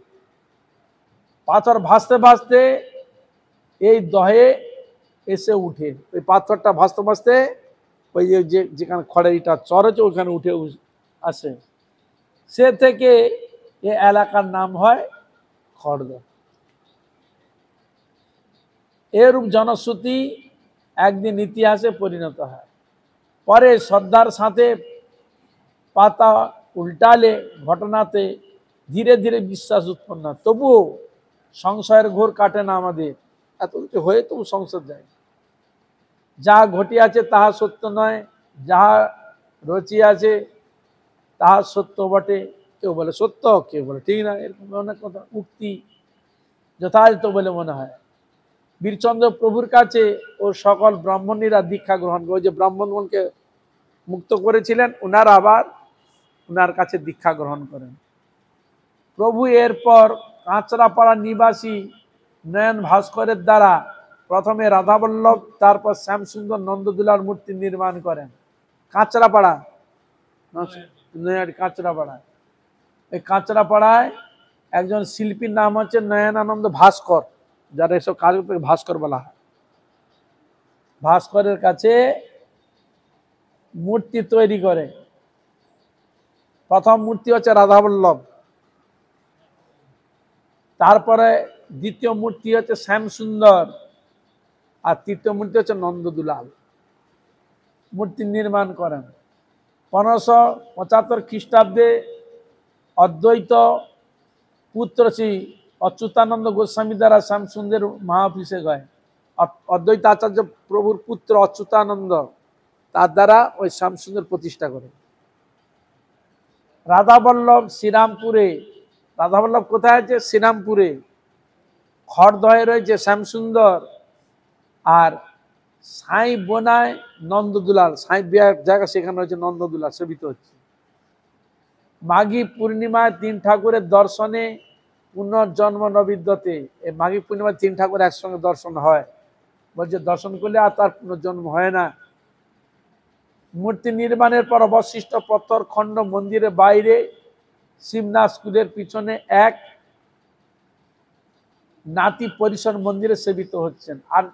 পাথর ভাসতে ভাসতে এই দহে এসে উঠে, ওই পাথরটা ভাসতে ভাসতে ওই যেখানে খড়ের ইটা চর আছে ওখানে উঠে আসে, সে থেকে এ এলাকার নাম হয় খড়দহ। এরূপ জনশ্রুতি একদিন ইতিহাসে পরিণত হয়। পরে শ্রদ্ধার সাথে পাতা উল্টালে ঘটনাতে ধীরে ধীরে বিশ্বাস উৎপন্ন হয়। তবুও সংশয়ের ঘোর কাটে না আমাদের, এত কিছু হয়ে তবু সংশয় যায়। যা ঘটিয়াছে তাহা সত্য নয়, যাহা রচিয়াছে তাহা সত্য বটে। কেউ বলে সত্য, কেউ বলে ঠিক না, এরকম অনেক কথা উক্তি যথাযথ বলে মনে হয়। বীরচন্দ্র প্রভুর কাছে ও সকল ব্রাহ্মণীরা দীক্ষা গ্রহণ করে, যে ব্রাহ্মণগণকে মুক্ত করেছিলেন ওনারা আবার ওনার কাছে দীক্ষা গ্রহণ করেন। প্রভু এরপর কাঁচরাপাড়া নিবাসী নয়ন ভাস্করের দ্বারা প্রথমে রাধাবল্লভ, তারপর শ্যামসুন্দর নন্দদুলার মূর্তি নির্মাণ করেন। কাঁচরাপাড়া, কাঁচরাপাড়া, এই কাঁচরাপাড়ায় একজন শিল্পীর নাম হচ্ছে নয়নানন্দ ভাস্কর, যারা এসব কাজ করতে ভাস্কর বলা হয়। ভাস্করের কাছে মূর্তি তৈরি করে। প্রথম মূর্তি হচ্ছে রাধাবল্লভ, তারপরে দ্বিতীয় মূর্তি হচ্ছে শ্যামসুন্দর, আর তৃতীয় মূর্তি হচ্ছে নন্দদুলাল। মূর্তি নির্মাণ করেন 1575 খ্রিস্টাব্দে। অদ্বৈত পুত্র শ্রী অচ্যুতানন্দ গোস্বামী দ্বারা শ্যামসুন্দর মহাভিষেক হয়। অদ্বৈত আচার্য প্রভুর পুত্র অচ্যুতানন্দ তার দ্বারা ওই শ্যামসুন্দর প্রতিষ্ঠা করে। রাধাবল্লভ শ্রীরামপুরে, রাধাবল্লভ কোথায় আছে? শ্রীরামপুরে। খড়দহে রয়েছে শ্যামসুন্দর, আর সাই বোনায় নন্দদুলাল, সাই বিয়ার জায়গা সেখানে রয়েছে নন্দদুলাল, সেবিত হচ্ছে। মাঘী পূর্ণিমায় তিন ঠাকুরের দর্শনে পুনর্জন্ম নবিদ্যতে। এই মাঘী পূর্ণিমায় তিন ঠাকুর একসঙ্গে দর্শন হয়, বলছে দর্শন করলে আর তার পুনর্জন্ম হয় না। মূর্তি নির্মাণের পর অবশিষ্ট প্রস্তর খণ্ড মন্দিরের বাইরে শিবনাথ স্কুলের পিছনে এক নাতি পরিসর মন্দিরে সেবিত হচ্ছেন। আর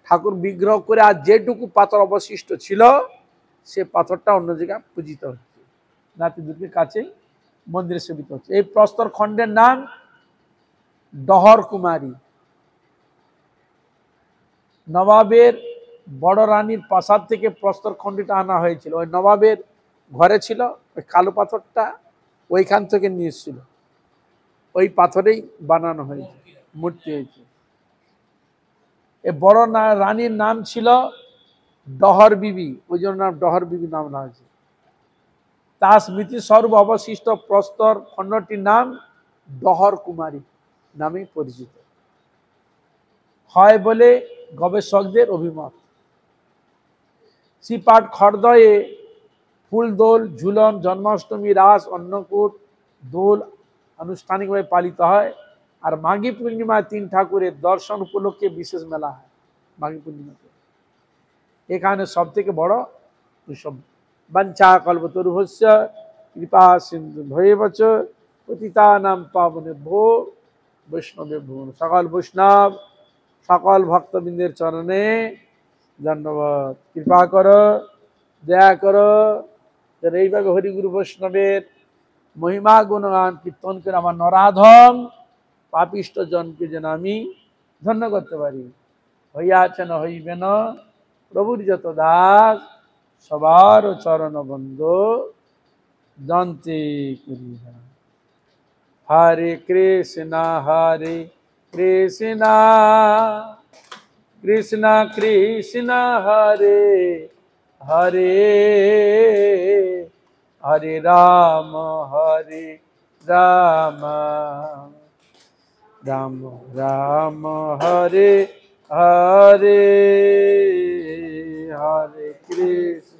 ঠাকুর বিগ্রহ করে আর যেটুকু পাথর অবশিষ্ট ছিল সে পাথরটা অন্য জায়গায় পূজিত হচ্ছে, নাতি দুটির কাছেই মন্দিরে সেবিত হচ্ছে। এই প্রস্তর খণ্ডের নাম ডহর কুমারী। নবাবের বড় রানীর প্রাসাদ থেকে প্রস্তর খণ্ডটা আনা হয়েছিল, ওই নবাবের ঘরে ছিল ওই কালো পাথরটা, ওইখান থেকে নিয়ে এসেছিল, ওই পাথরেই বানানো হয়েছে, মূর্তি হয়েছে। এ বড় রানীর নাম ছিল ডহর বিবি, ওই জন্য নাম ডহর বিবি নাম হয়েছে। তার স্মৃতিস্বরূপ অবশিষ্ট প্রস্তর খণ্ডটির নাম ডহর কুমারী নামে পরিচিত হয় বলে গবেষকদের অভিমত। শ্রীপাঠ খড়দহে ফুল দোল, ঝুলন, জন্মাষ্টমী, রাস, অন্নকূট, দোল আনুষ্ঠানিকভাবে পালিত হয়। আর মাঘী পূর্ণিমায় তিন ঠাকুরের দর্শন উপলক্ষে বিশেষ মেলা হয় মাঘী পূর্ণিমাতে। এখানে সব থেকে বড় উৎসব। বাঞ্ছা কল্পতরুভস্য কৃপা সিন্ধু ভয়েবচ পতিতানাং পাবনেভ্যো বৈষ্ণবেভ্যো। সকল বৈষ্ণব সকল ভক্তবৃন্দের চরণে ধন্যবাদ। কৃপা করো, দয়া করো, যেন এইভাবে হরিগুরু বৈষ্ণবের মহিমা গুণগান কীর্তন করে আমার নরাধম পাপিষ্ট জনকে যেন আমি ধন্য করতে পারি। হইয়াছে না হইবে না, প্রভুর যত দাস সবার চরণ বন্ধ জানতে করি। হরে কৃষ্ণ কৃষ্ণ কৃষ্ণ হরে হরে, হরে রাম রাম রাম হরে হরে, হরে কৃষ্ণ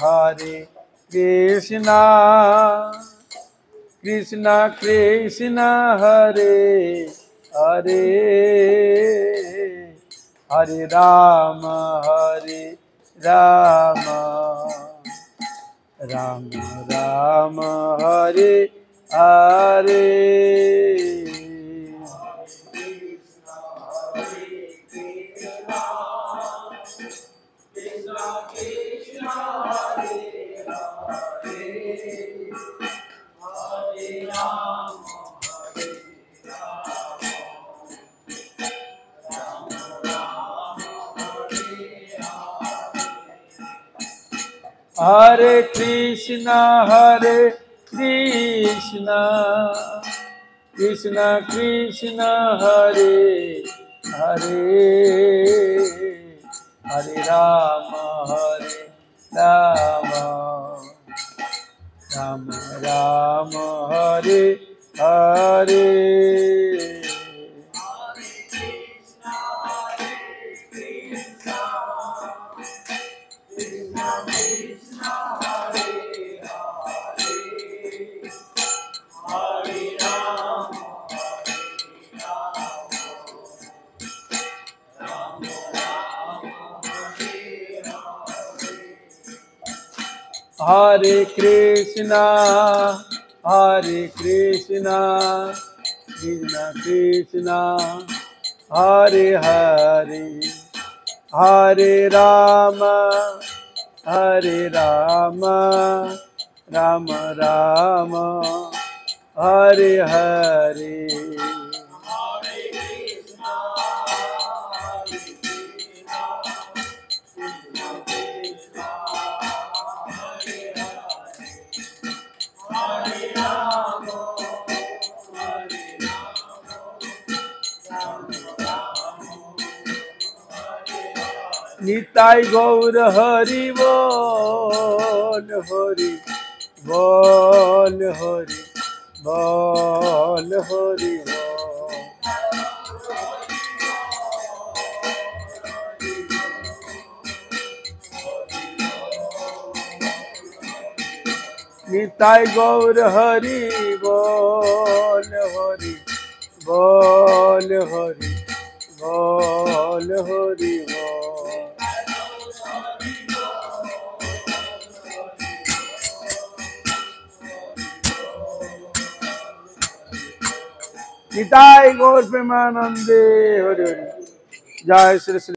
হরে Krishna Krishna Krishna Krishna Hare Hare Hare Rama Rama Rama Hare Hare Hare Krishna Krishna Krishna Hare Hare Hare Rama Rama Rama Hare Hare Hare Krishna Krishna Krishna Hare Hare Hare Rama Rama Rama Hare Hare Nitai Gaur Hari Bol Hari Bol Hari Bol Hari Bol Nitai Gaur Hari Bol Hari Bol Hari Bol Hari Bol Nitai Gaur Premanande Hari Hari Jai Shri